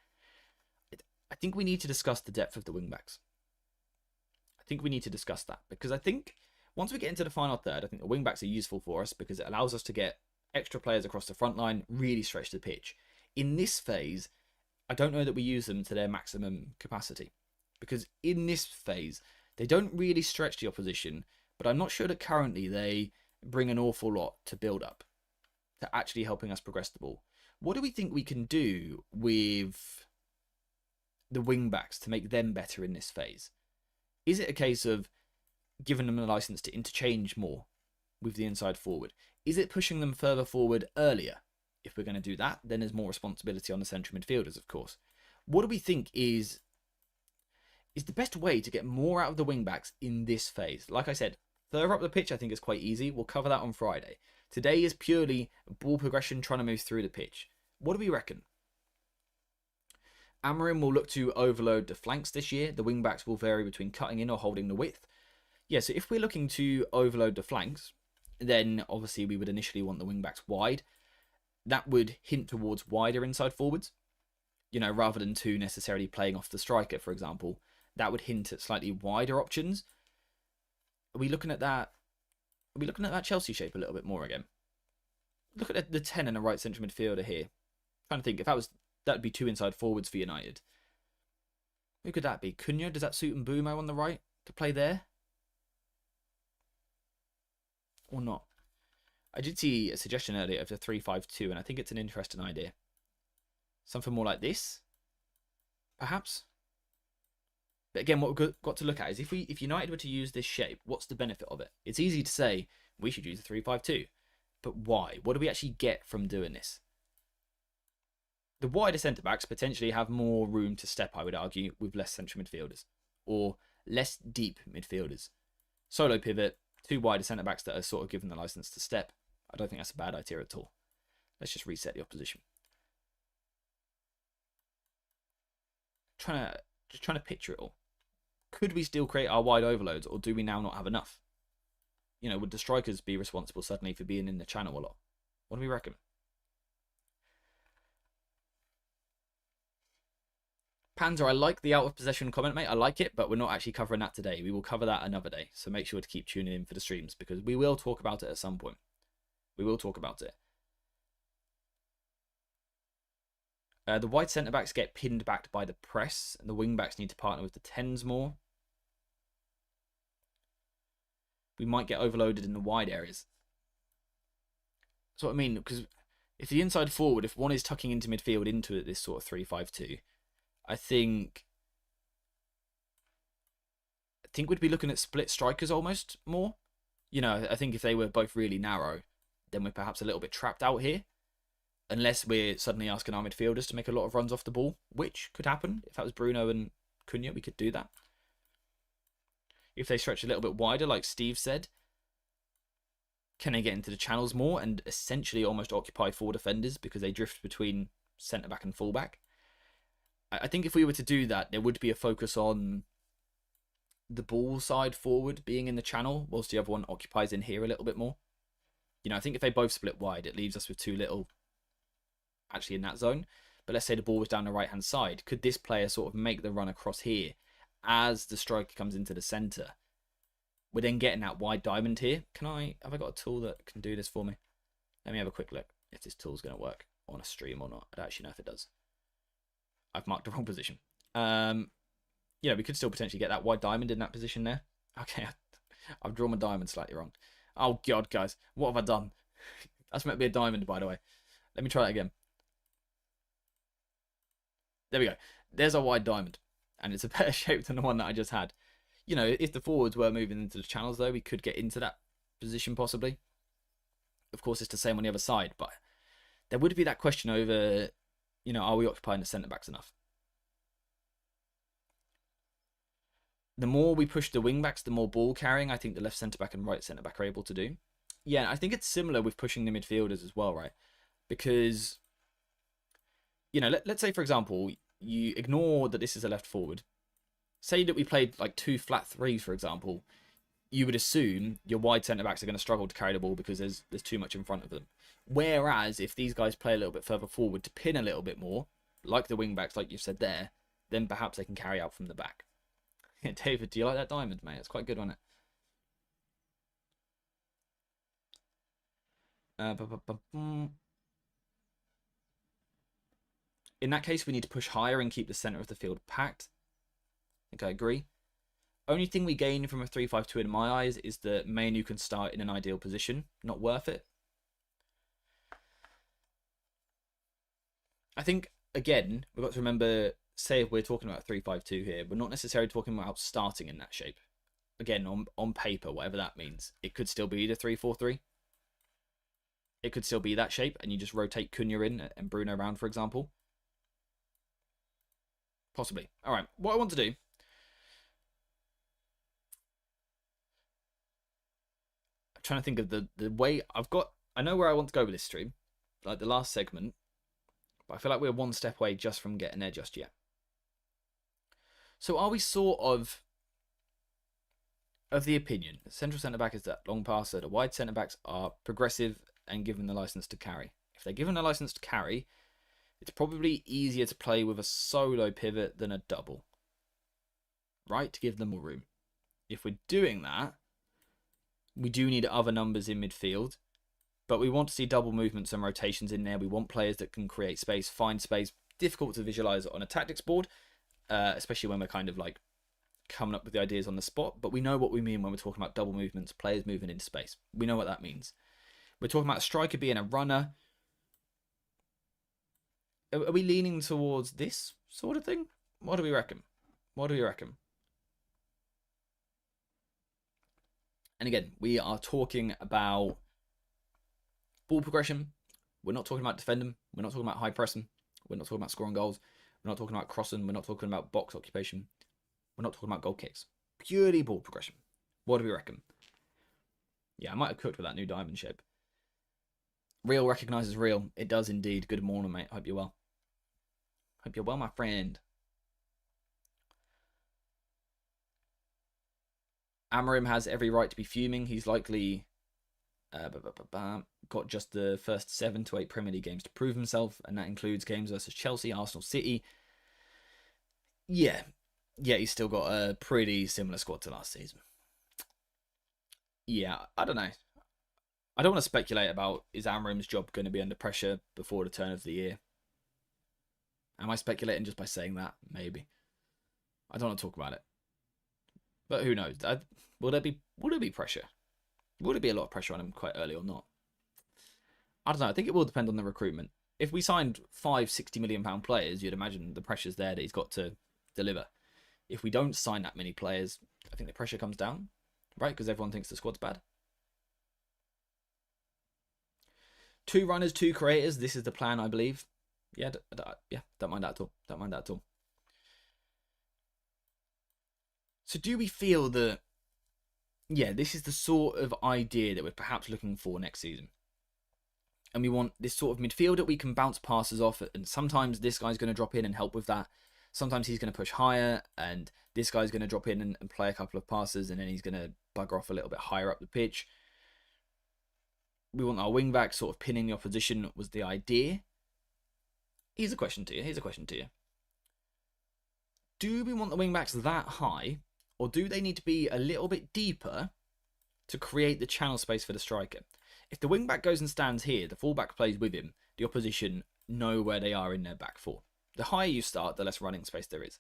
I think we need to discuss the depth of the wing-backs. I think we need to discuss that because I think once we get into the final third, I think the wing-backs are useful for us because it allows us to get extra players across the front line, really stretch the pitch. In this phase, I don't know that we use them to their maximum capacity because in this phase, they don't really stretch the opposition, but I'm not sure that currently they bring an awful lot to build up, to actually helping us progress the ball. What do we think we can do with the wing backs to make them better in this phase? Is it a case of giving them a license to interchange more with the inside forward? Is it pushing them further forward earlier? If we're going to do that, then there's more responsibility on the central midfielders, of course. What do we think is the best way to get more out of the wing backs in this phase? Like I said, further up the pitch I think is quite easy. We'll cover that on Friday. Today is purely ball progression, trying to move through the pitch. What do we reckon? Amorim will look to overload the flanks this year. The wing-backs will vary between cutting in or holding the width. Yeah, so if we're looking to overload the flanks, then obviously we would initially want the wing-backs wide. That would hint towards wider inside forwards. You know, rather than two necessarily playing off the striker, for example. That would hint at slightly wider options. Are we looking at that? Are we looking at that Chelsea shape a little bit more again? Look at the 10 and the right central midfielder here. I'm trying to think, if that would be two inside forwards for United. Who could that be? Cunha? Does that suit Mbumo on the right to play there? Or not? I did see a suggestion earlier of the 3-5-2, and I think it's an interesting idea. Something more like this, perhaps. But again, what we've got to look at is if United were to use this shape, what's the benefit of it? It's easy to say we should use the 3-5-2, but why? What do we actually get from doing this? The wider centre-backs potentially have more room to step, I would argue, with less central midfielders. Or less deep midfielders. Solo pivot, 2 wider centre-backs that are sort of given the licence to step. I don't think that's a bad idea at all. Let's just reset the opposition. Just trying to picture it all. Could we still create our wide overloads, or do we now not have enough? You know, would the strikers be responsible suddenly for being in the channel a lot? What do we reckon? Panzer, I like the out of possession comment, mate. I like it, but we're not actually covering that today. We will cover that another day. So make sure to keep tuning in for the streams, because we will talk about it at some point. We will talk about it. The wide centre-backs get pinned back by the press, and the wing-backs need to partner with the 10s more. We might get overloaded in the wide areas. That's what I mean, because if the inside forward, if one is tucking into midfield into this sort of 3-5-2, I think we'd be looking at split strikers almost more. You know, I think if they were both really narrow, then we're perhaps a little bit trapped out here. Unless we're suddenly asking our midfielders to make a lot of runs off the ball, which could happen. If that was Bruno and Cunha, we could do that. If they stretch a little bit wider, like Steve said, can they get into the channels more and essentially almost occupy 4 defenders because they drift between centre-back and full-back? I think if we were to do that, there would be a focus on the ball side forward being in the channel, whilst the other one occupies in here a little bit more. You know, I think if they both split wide, it leaves us with too little actually in that zone. But let's say the ball was down the right-hand side. Could this player sort of make the run across here as the striker comes into the centre? We're then getting that wide diamond here. Have I got a tool that can do this for me? Let me have a quick look if this tool's going to work on a stream or not. I don't actually know if it does. I've marked the wrong position. You know, we could still potentially get that wide diamond in that position there. Okay, I've drawn my diamond slightly wrong. Oh, God, guys. What have I done? That's meant to be a diamond, by the way. Let me try that again. There we go. There's a wide diamond. And it's a better shape than the one that I just had. You know, if the forwards were moving into the channels, though, we could get into that position, possibly. Of course, it's the same on the other side. But there would be that question over, you know, are we occupying the centre-backs enough? The more we push the wing-backs, the more ball carrying I think the left centre-back and right centre-back are able to do. Yeah, I think it's similar with pushing the midfielders as well, right? Because, you know, let's say, for example, you ignore that this is a left forward. Say that we played like 2 flat 3s, for example. You would assume your wide centre-backs are going to struggle to carry the ball because there's too much in front of them. Whereas if these guys play a little bit further forward to pin a little bit more, like the wing-backs, like you've said there, then perhaps they can carry out from the back. David, do you like that diamond, mate? It's quite good, wasn't it? In that case, we need to push higher and keep the centre of the field packed. I think I agree. Only thing we gain from a 3-5-2 in my eyes is that Mainu can start in an ideal position. Not worth it. I think, again, we've got to remember, say if we're talking about 3-5-2 here, we're not necessarily talking about starting in that shape. Again, on paper, whatever that means, it could still be the 3-4-3. It could still be that shape, and you just rotate Cunha in and Bruno around, for example. Possibly. All right, what I want to do... I'm trying to think of the way I've got... I know where I want to go with this stream, like the last segment, but I feel like we're one step away just from getting there just yet. So are we sort of the opinion that central centre-back is that long passer, the wide centre-backs are progressive and given the licence to carry? If they're given the licence to carry, it's probably easier to play with a solo pivot than a double, right? To give them more room. If we're doing that, we do need other numbers in midfield, but we want to see double movements and rotations in there. We want players that can create space, find space, difficult to visualise on a tactics board, especially when we're kind of like coming up with the ideas on the spot. But we know what we mean when we're talking about double movements, players moving into space. We know what that means. We're talking about a striker being a runner. Are we leaning towards this sort of thing? What do we reckon? What do we reckon? And again, we are talking about ball progression. We're not talking about defending. We're not talking about high pressing. We're not talking about scoring goals. We're not talking about crossing. We're not talking about box occupation. We're not talking about goal kicks. Purely ball progression. What do we reckon? Yeah, I might have cooked with that new diamond shape. Real recognises real. It does indeed. Good morning, mate. Hope you're well. Hope you're well, my friend. Amorim has every right to be fuming. He's likely got just the first 7 to 8 Premier League games to prove himself, and that includes games versus Chelsea, Arsenal, City. Yeah, he's still got a pretty similar squad to last season. Yeah, I don't know. I don't want to speculate about is Amorim's job going to be under pressure before the turn of the year. Am I speculating just by saying that? Maybe. I don't want to talk about it. But who knows? Will there be pressure? Will there be a lot of pressure on him quite early or not? I don't know. I think it will depend on the recruitment. If we signed 60 million pound players, you'd imagine the pressure's there that he's got to deliver. If we don't sign that many players, I think the pressure comes down, right? Because everyone thinks the squad's bad. 2 runners, 2 creators. This is the plan, I believe. Yeah, don't mind that at all. Don't mind that at all. So do we feel that, yeah, this is the sort of idea that we're perhaps looking for next season? And we want this sort of midfield that we can bounce passes off, and sometimes this guy's going to drop in and help with that. Sometimes he's going to push higher, and this guy's going to drop in and play a couple of passes, and then he's going to bugger off a little bit higher up the pitch. We want our wing back sort of pinning the opposition was the idea. Here's a question to you. Do we want the wing backs that high, or do they need to be a little bit deeper to create the channel space for the striker? If the wing back goes and stands here, the fullback plays with him, the opposition know where they are in their back four. The higher you start, the less running space there is.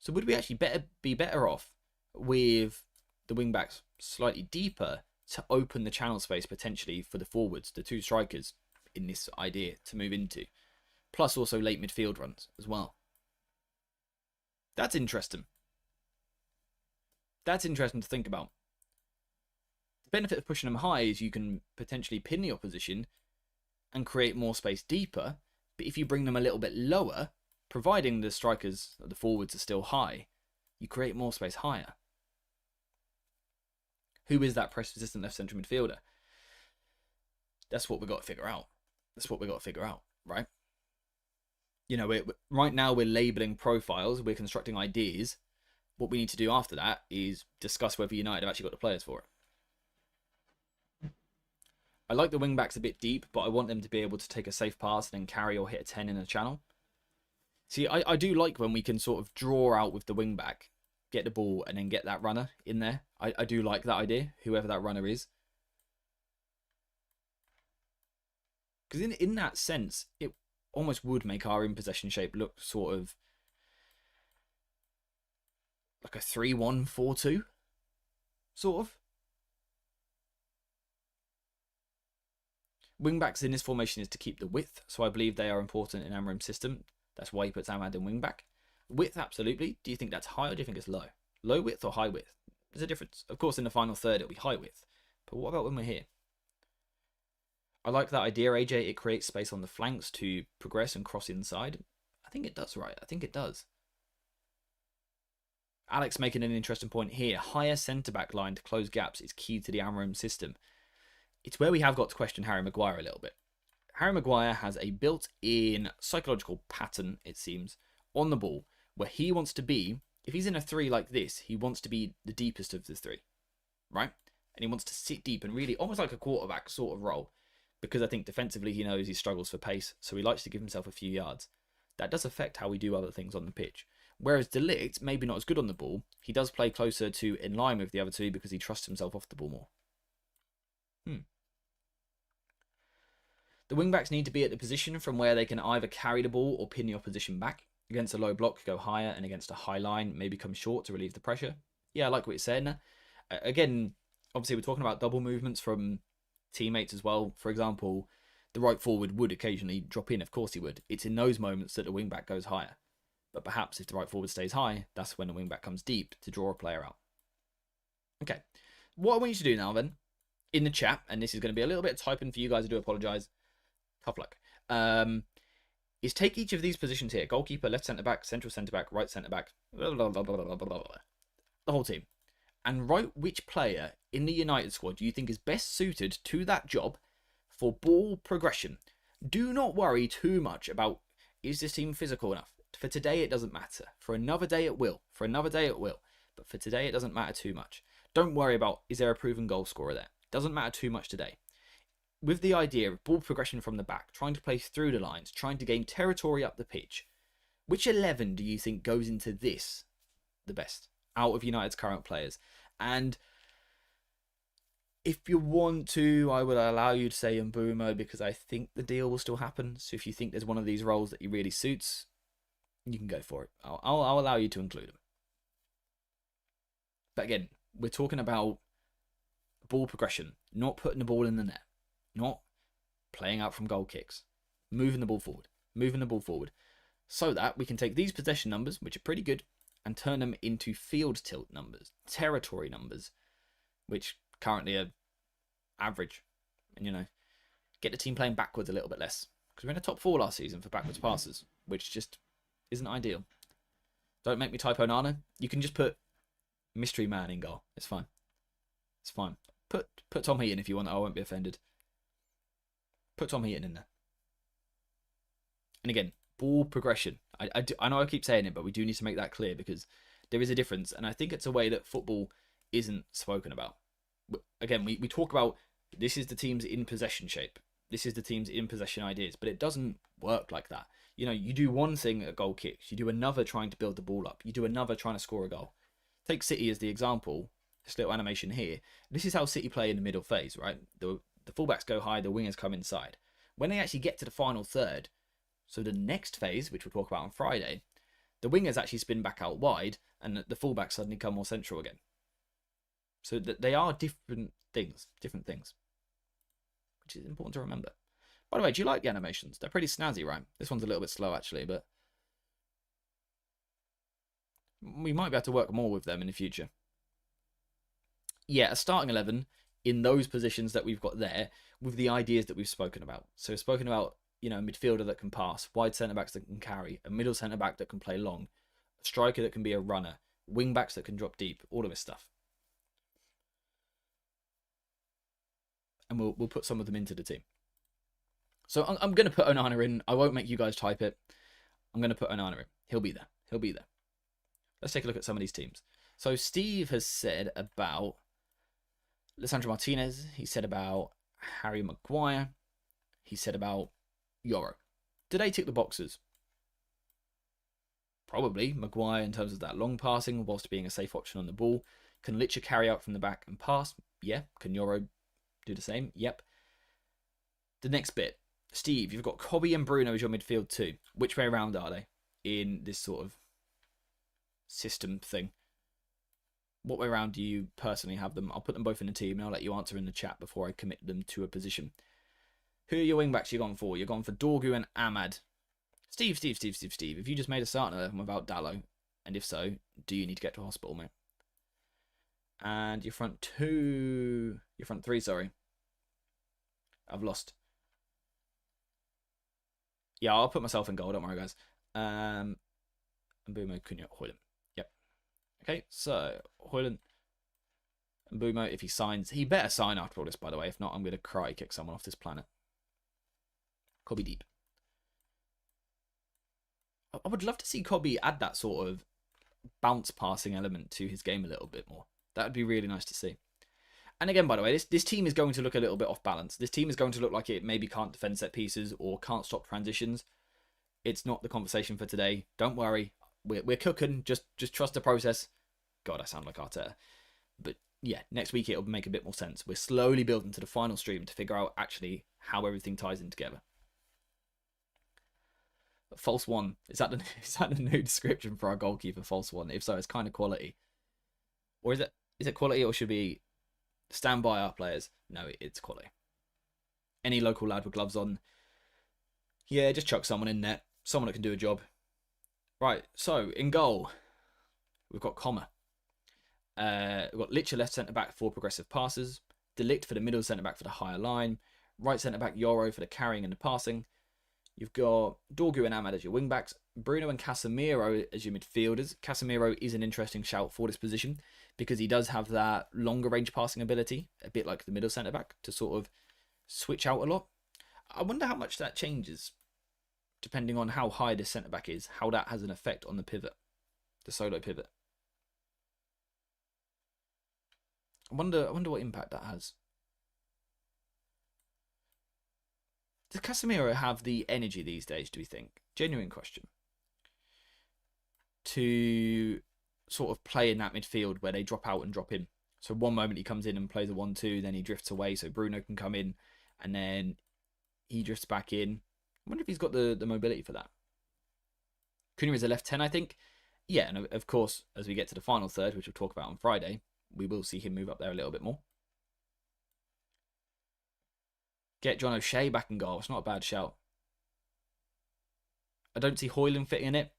So would we actually be better off with the wing backs slightly deeper to open the channel space potentially for the forwards, the 2 strikers in this idea to move into, plus also late midfield runs as well? That's interesting. That's interesting to think about. The benefit of pushing them high is you can potentially pin the opposition and create more space deeper. But if you bring them a little bit lower, providing the strikers, the forwards are still high, you create more space higher. Who is that press-resistant left central midfielder? That's what we've got to figure out. Right? You know, right now we're labeling profiles, we're constructing ideas. What we need to do after that is discuss whether United have actually got the players for it. I like the wing backs a bit deep, but I want them to be able to take a safe pass and then carry or hit a 10 in a channel. See, I do like when we can sort of draw out with the wing back, get the ball, and then get that runner in there. I do like that idea, whoever that runner is. Because in that sense, it almost would make our in-possession shape look sort of like a 3-1-4-2, sort of. Wingbacks in this formation is to keep the width, so I believe they are important in Amorim's system. That's why he puts Ahmad in wingback. Width, absolutely. Do you think that's high or do you think it's low? Low width or high width? There's a difference. Of course, in the final third, it'll be high width. But what about when we're here? I like that idea, AJ. It creates space on the flanks to progress and cross inside. I think it does, right? I think it does. Alex making an interesting point here. Higher centre-back line to close gaps is key to the Amorim system. It's where we have got to question Harry Maguire a little bit. Harry Maguire has a built-in psychological pattern, it seems, on the ball, where he wants to be, if he's in a 3 like this, he wants to be the deepest of the 3, right? And he wants to sit deep and really, almost like a quarterback sort of role, because I think defensively he knows he struggles for pace, so he likes to give himself a few yards. That does affect how we do other things on the pitch. Whereas De Ligt, maybe not as good on the ball, he does play closer to in line with the other 2 because he trusts himself off the ball more. The wing-backs need to be at the position from where they can either carry the ball or pin the opposition back. Against a low block, go higher, and against a high line, maybe come short to relieve the pressure. Yeah, I like what you're saying. Again, obviously, we're talking about double movements from teammates as well. For example, the right forward would occasionally drop in. Of course he would. It's in those moments that the wing back goes higher. But perhaps if the right forward stays high, that's when the wing back comes deep to draw a player out. Okay. What I want you to do now then, in the chat, and this is going to be a little bit of typing for you guys, I do apologise. Tough luck. Is take each of these positions here. Goalkeeper, left centre-back, central centre-back, right centre-back. The whole team. And write which player in the United squad you think is best suited to that job for ball progression. Do not worry too much about, is this team physical enough? For today, it doesn't matter. For another day, it will. For another day, it will. But for today, it doesn't matter too much. Don't worry about, is there a proven goal scorer there? Doesn't matter too much today. With the idea of ball progression from the back, trying to play through the lines, trying to gain territory up the pitch, which 11 do you think goes into this the best out of United's current players? And if you want to, I would allow you to say Mbeumo because I think the deal will still happen. So if you think there's one of these roles that he really suits, you can go for it. I'll allow you to include him. But again, we're talking about ball progression, not putting the ball in the net, not playing out from goal kicks, moving the ball forward, so that we can take these possession numbers, which are pretty good, and turn them into field tilt numbers, territory numbers, which currently are average, and get the team playing backwards a little bit less, because we're in the top 4 last season for backwards passes, which just isn't ideal. Don't make me type Onana. You can just put mystery man in goal. It's fine. It's fine. Put Tom Heaton if you want. I won't be offended. Put Tom Heaton in there. And again, ball progression. I know I keep saying it, but we do need to make that clear because there is a difference. And I think it's a way that football isn't spoken about. Again, we talk about this is the team's in possession shape. This is the team's in possession ideas. But it doesn't work like that. You do one thing at goal kicks. You do another trying to build the ball up. You do another trying to score a goal. Take City as the example. This little animation here. This is how City play in the middle phase, right? The fullbacks go high, the wingers come inside. When they actually get to the final third, so the next phase, which we'll talk about on Friday, the wingers actually spin back out wide and the fullbacks suddenly come more central again. So that they are different things, which is important to remember. By the way, do you like the animations? They're pretty snazzy, right? This one's a little bit slow, actually, but we might be able to work more with them in the future. Yeah, a starting 11 in those positions that we've got there with the ideas that we've spoken about. So we've spoken about, a midfielder that can pass, wide centre-backs that can carry, a middle centre-back that can play long, a striker that can be a runner, wing-backs that can drop deep, all of this stuff. And we'll put some of them into the team. So I'm going to put Onana in. I won't make you guys type it. I'm going to put Onana in. He'll be there. Let's take a look at some of these teams. So Steve has said about Lisandro Martinez. He said about Harry Maguire. He said about Yoro. Do they tick the boxes? Probably. Maguire in terms of that long passing whilst being a safe option on the ball. Can Licha carry out from the back and pass? Yeah. Can Yoro do the same? Yep. The next bit. Steve, you've got Kobe and Bruno as your midfield too. Which way around are they in this sort of system thing? What way around do you personally have them? I'll put them both in the team and I'll let you answer in the chat before I commit them to a position. Who are your wing-backs you're going for? You're going for Dorgu and Ahmad. Steve. If you just made a starting 11 without Dallo, and if so, do you need to get to hospital, mate? And your front three, sorry. I've lost. Yeah, I'll put myself in goal, don't worry, guys. And Mbeumo, Cunha, Højlund. Yep. Okay, so Højlund and Mbeumo, if he signs, he better sign after all this, by the way. If not, I'm going to cry kick someone off this planet. Kobe deep. I would love to see Kobe add that sort of bounce passing element to his game a little bit more. That would be really nice to see. And again, by the way, this team is going to look a little bit off balance. This team is going to look like it maybe can't defend set pieces or can't stop transitions. It's not the conversation for today. Don't worry. We're cooking. Just trust the process. God, I sound like Arteta. But yeah, next week it'll make a bit more sense. We're slowly building to the final stream to figure out actually how everything ties in together. False one. Is that the is that the new description for our goalkeeper? False one. If so, it's kind of quality. Or is it quality, or should we stand by our players? No, it's quality. Any local lad with gloves on, yeah, just chuck someone in net. Someone that can do a job. Right, so in goal, we've got Comma. We've got Licher left centre-back for progressive passes. Delict for the middle centre-back for the higher line. Right centre-back Yoro for the carrying and the passing. You've got Dorgu and Ahmad as your wing-backs. Bruno and Casemiro as your midfielders. Casemiro is an interesting shout for this position because he does have that longer range passing ability, a bit like the middle centre-back, to sort of switch out a lot. I wonder how much that changes depending on how high this centre-back is, how that has an effect on the pivot, the solo pivot. I wonder what impact that has. Does Casemiro have the energy these days, do we think? Genuine question. To sort of play in that midfield where they drop out and drop in. So one moment he comes in and plays a 1-2, then he drifts away so Bruno can come in, and then he drifts back in. I wonder if he's got the mobility for that. Cunha is a left 10, I think. Yeah, and of course, as we get to the final third, which we'll talk about on Friday, we will see him move up there a little bit more. Get John O'Shea back in goal. It's not a bad shout. I don't see Højlund fitting in it.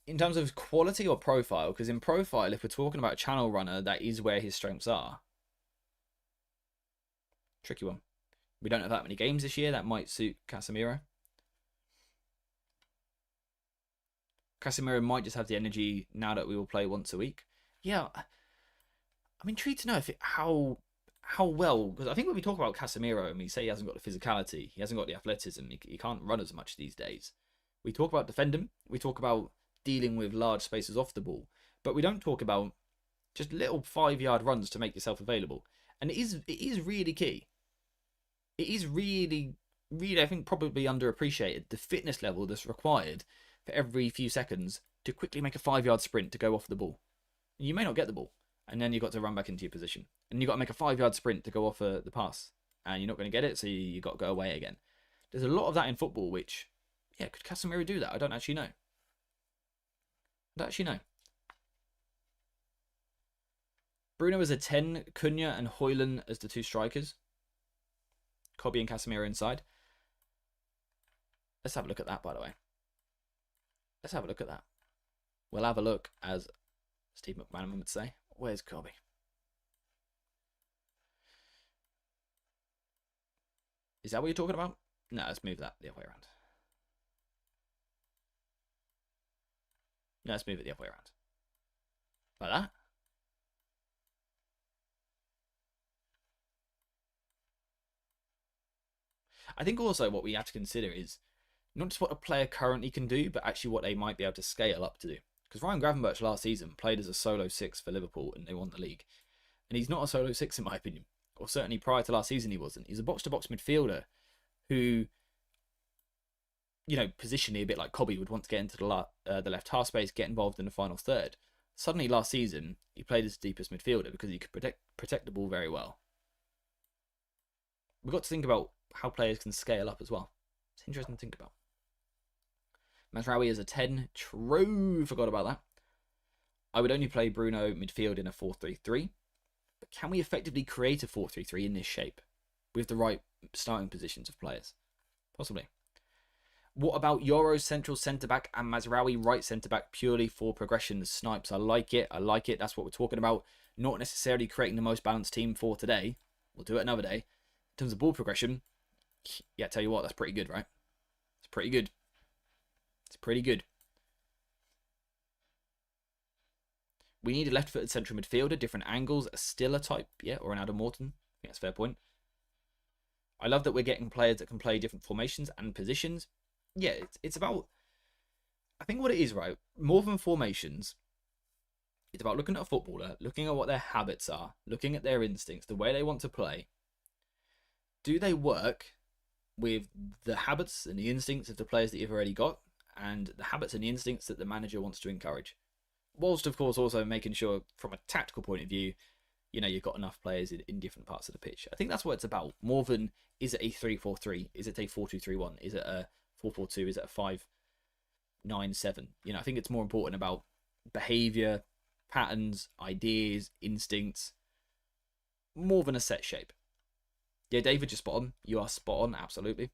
In terms of quality or profile, because in profile, if we're talking about a channel runner, that is where his strengths are. Tricky one. We don't have that many games this year. That might suit Casemiro. Casemiro might just have the energy now that we will play once a week. Yeah, I'm intrigued to know if how well, because I think when we talk about Casemiro and we say he hasn't got the physicality, he hasn't got the athleticism, he can't run as much these days. We talk about defending, we talk about dealing with large spaces off the ball, but we don't talk about just little 5-yard runs to make yourself available. And it is really key. It is really, I think, probably underappreciated, the fitness level that's required for every few seconds to quickly make a 5-yard sprint to go off the ball. You may not get the ball, and then you've got to run back into your position. And you've got to make a 5-yard sprint to go off the pass, and you're not going to get it, so you've got to go away again. There's a lot of that in football, which, yeah, could Casemiro do that? I don't actually know. Bruno as a 10, Cunha and Højlund as the two strikers. Kobe and Casemiro inside. Let's have a look at that, by the way. Let's have a look at that. We'll have a look, as Steve McManaman would say. Where's Kobe? Is that what you're talking about? No, let's move that the other way around. No, let's move it the other way around. Like that. I think also what we have to consider is not just what a player currently can do, but actually what they might be able to scale up to do. Because Ryan Gravenberch last season played as a solo 6 for Liverpool and they won the league. And he's not a solo 6 in my opinion. Or certainly prior to last season he wasn't. He's a box-to-box midfielder who, you know, positionally a bit like Kobe would want to get into the left half space, get involved in the final third. Suddenly last season he played as the deepest midfielder because he could protect the ball very well. We've got to think about how players can scale up as well. It's interesting to think about. Mazraoui is a 10. True, forgot about that. I would only play Bruno midfield in a 4-3-3. But can we effectively create a 4-3-3 in this shape? With the right starting positions of players? Possibly. What about Yoro central centre-back and Mazraoui right centre-back purely for progression? Snipes, I like it. That's what we're talking about. Not necessarily creating the most balanced team for today. We'll do it another day. In terms of ball progression, yeah, tell you what, that's pretty good, right? It's pretty good. We need a left-footed central midfielder. Different angles. Still a type, yeah, or an Adam Morton. I think that's a fair point. I love that we're getting players that can play different formations and positions. Yeah, it's about, I think what it is, right? More than formations, it's about looking at a footballer, looking at what their habits are, looking at their instincts, the way they want to play. Do they work with the habits and the instincts of the players that you've already got, and the habits and the instincts that the manager wants to encourage? Whilst, of course, also making sure, from a tactical point of view, you know, you've got enough players in different parts of the pitch. I think that's what it's about. More than, is it a 3-4-3? Is it a 4-2-3-1? Is it a 4-4-2 is at a 5-9-7. I think it's more important about behavior, patterns, ideas, instincts, more than a set shape. Yeah, David, you're spot on. You are spot on, absolutely.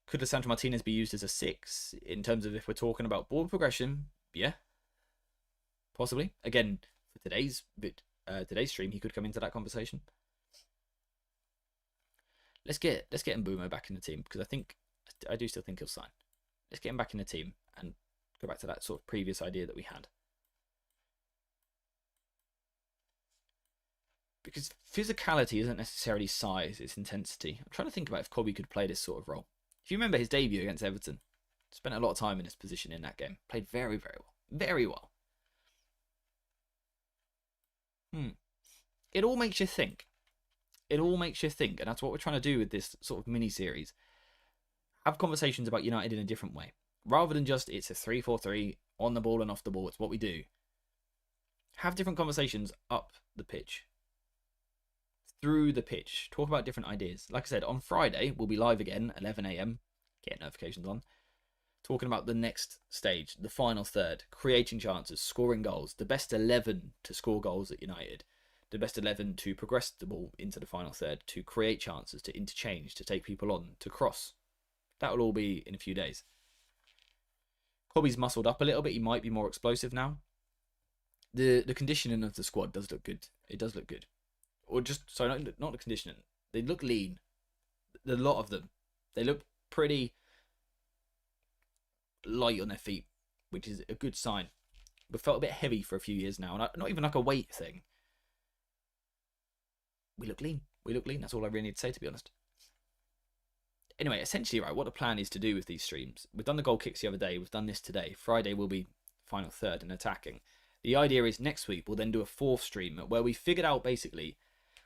Could Lisandro Martinez be used as a 6 in terms of if we're talking about ball progression? Yeah, possibly. Again, for today's stream, he could come into that conversation. Let's get Mbumo back in the team, because I do still think he'll sign. Let's get him back in the team and go back to that sort of previous idea that we had. Because physicality isn't necessarily size, it's intensity. I'm trying to think about if Kobe could play this sort of role. If you remember his debut against Everton, spent a lot of time in his position in that game. Played very, very well. Very well. It all makes you think. It all makes you think. And that's what we're trying to do with this sort of mini-series. Have conversations about United in a different way. Rather than just, it's a 3-4-3, on the ball and off the ball. It's what we do. Have different conversations up the pitch. Through the pitch. Talk about different ideas. Like I said, on Friday, we'll be live again, 11 a.m. Get notifications on. Talking about the next stage, the final third. Creating chances, scoring goals. The best 11 to score goals at United. The best 11 to progress the ball into the final third. To create chances, to interchange, to take people on, to cross. That will all be in a few days. Kobe's muscled up a little bit. He might be more explosive now. The conditioning of the squad does look good. It does look good. Or just, sorry, not the conditioning. They look lean. A lot of them. They look pretty light on their feet, which is a good sign. We've felt a bit heavy for a few years now. And not even like a weight thing. We look lean. We look lean. That's all I really need to say, to be honest. Anyway, essentially, right, what the plan is to do with these streams. We've done the goal kicks the other day. We've done this today. Friday will be final third and attacking. The idea is next week we'll then do a fourth stream where we figured out basically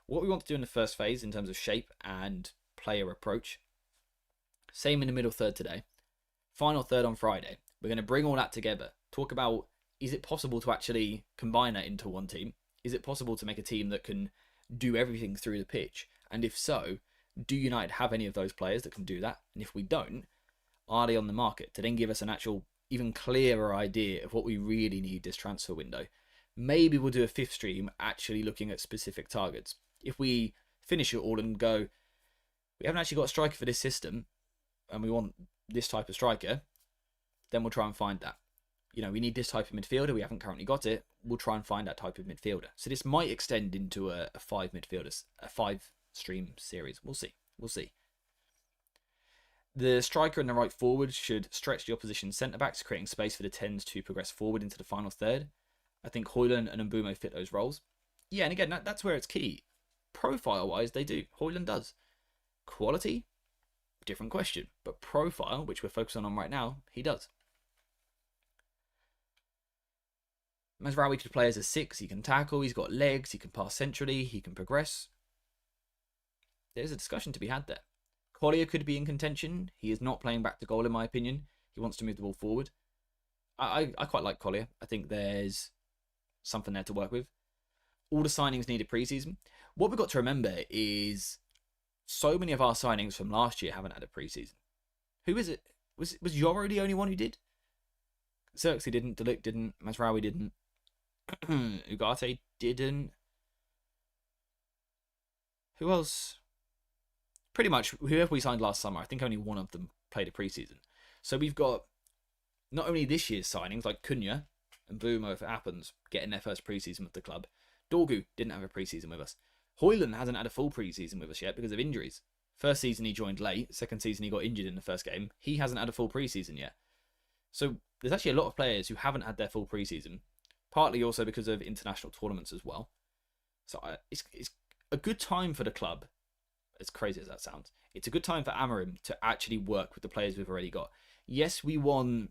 what we want to do in the first phase in terms of shape and player approach. Same in the middle third today. Final third on Friday. We're going to bring all that together. Talk about, is it possible to actually combine that into one team? Is it possible to make a team that can do everything through the pitch? And if so, do United have any of those players that can do that? And if we don't, are they on the market to then give us an actual, even clearer idea of what we really need this transfer window? Maybe we'll do a fifth stream actually looking at specific targets. If we finish it all and go, we haven't actually got a striker for this system and we want this type of striker, then we'll try and find that. We need this type of midfielder. We haven't currently got it. We'll try and find that type of midfielder. So this might extend into a 5 midfielders, a 5 stream series. We'll see. We'll see. The striker and the right forward should stretch the opposition centre-backs, creating space for the 10s to progress forward into the final third. I think Højlund and Mbumo fit those roles. Yeah, and again, that's where it's key. Profile-wise, they do. Højlund does. Quality? Different question. But profile, which we're focusing on right now, he does. Mazraoui could play as a 6. He can tackle. He's got legs. He can pass centrally. He can progress. There's a discussion to be had there. Collier could be in contention. He is not playing back to goal, in my opinion. He wants to move the ball forward. I quite like Collier. I think there's something there to work with. All the signings needed preseason. What we've got to remember is so many of our signings from last year haven't had a preseason. Who is it? Was Yoro the only one who did? Xerxes didn't. Delict didn't. Mazraoui didn't. Ugarte didn't. Who else? Pretty much whoever we signed last summer, I think only one of them played a preseason. So we've got not only this year's signings like Cunha and Mbumo, if it happens, getting their first preseason with the club. Dorgu didn't have a preseason with us. Højlund hasn't had a full preseason with us yet because of injuries. First season he joined late. Second season he got injured in the first game. He hasn't had a full preseason yet. So there's actually a lot of players who haven't had their full preseason. Partly also because of international tournaments as well. So it's a good time for the club. As crazy as that sounds, it's a good time for Amorim to actually work with the players we've already got. Yes, we need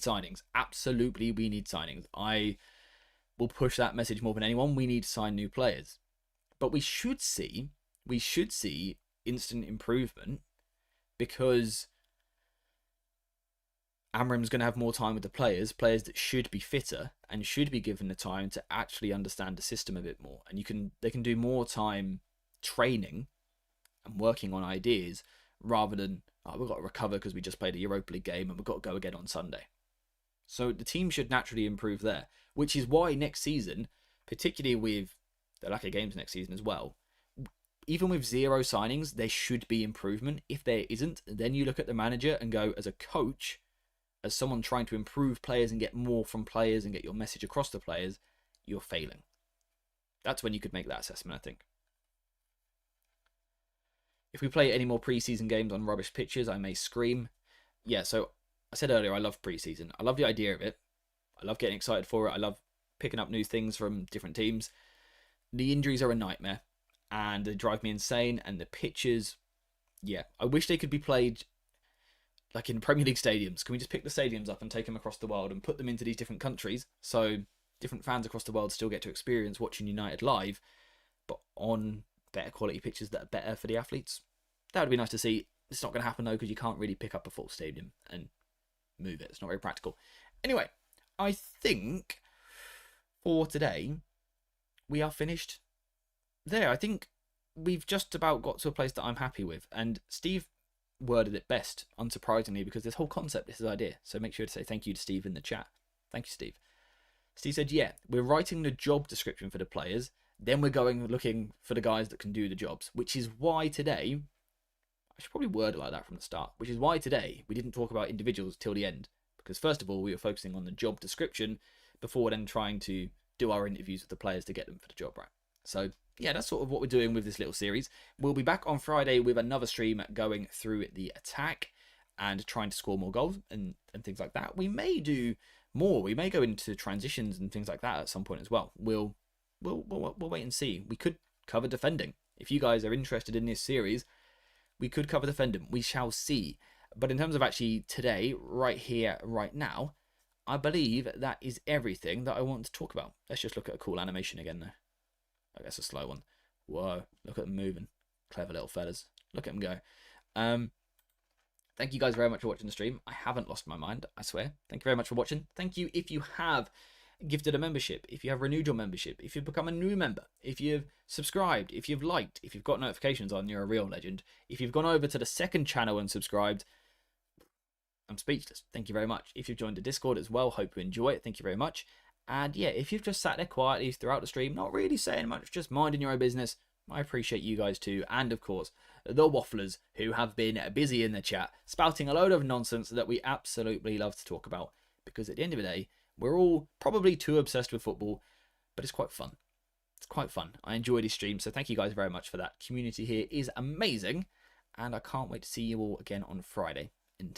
signings. Absolutely, we need signings. I will push that message more than anyone. We need to sign new players. But we should see instant improvement because Amorim's going to have more time with the players that should be fitter and should be given the time to actually understand the system a bit more. And they can do more time training and working on ideas rather than, oh, we've got to recover because we just played a Europa League game and we've got to go again on Sunday. So the team should naturally improve there, which is why next season, particularly with the lack of games next season as well, even with 0 signings, there should be improvement. If there isn't, then you look at the manager and go, as a coach, as someone trying to improve players and get more from players and get your message across to players, you're failing. That's when you could make that assessment, I think. If we play any more preseason games on rubbish pitches, I may scream. Yeah, so I said earlier, I love preseason. I love the idea of it. I love getting excited for it. I love picking up new things from different teams. The injuries are a nightmare and they drive me insane. And the pitches, yeah, I wish they could be played like in Premier League stadiums. Can we just pick the stadiums up and take them across the world and put them into these different countries so different fans across the world still get to experience watching United live, but on better quality pitches that are better for the athletes? That would be nice to see. It's not going to happen though, because you can't really pick up a full stadium and move it. It's not very practical. Anyway, I think for today we are finished there. I think we've just about got to a place that I'm happy with, and Steve worded it best, unsurprisingly, because this whole concept is his idea. So make sure to say thank you to Steve in the chat. Thank you, Steve. Steve said, yeah, we're writing the job description for the players, then we're going looking for the guys that can do the jobs, which is why today, I should probably word it like that from the start, which is why today we didn't talk about individuals till the end, because first of all, we were focusing on the job description before then trying to do our interviews with the players to get them for the job right. So yeah, that's sort of what we're doing with this little series. We'll be back on Friday with another stream going through the attack and trying to score more goals and things like that. We may do more. We may go into transitions and things like that at some point as well. We'll wait and see. We could cover defending. If you guys are interested in this series, we could cover defending. We shall see. But in terms of actually today, right here, right now, I believe that is everything that I want to talk about. Let's just look at a cool animation again though. I guess a slow one. Whoa, look at them moving. Clever little fellas. Look at them go. Thank you guys very much for watching the stream. I haven't lost my mind, I swear. Thank you very much for watching. Thank you if you have gifted a membership, if you have renewed your membership, if you've become a new member, if you've subscribed, if you've liked, if you've got notifications on, you're a real legend. If you've gone over to the second channel and subscribed, I'm speechless. Thank you very much. If you've joined the Discord as well, hope you enjoy it. Thank you very much. And yeah, if you've just sat there quietly throughout the stream, not really saying much, just minding your own business, I appreciate you guys too. And of course, the wafflers who have been busy in the chat, spouting a load of nonsense that we absolutely love to talk about. Because at the end of the day, we're all probably too obsessed with football, but it's quite fun. It's quite fun. I enjoy these streams, so thank you guys very much for that. Community here is amazing, and I can't wait to see you all again on Friday. Until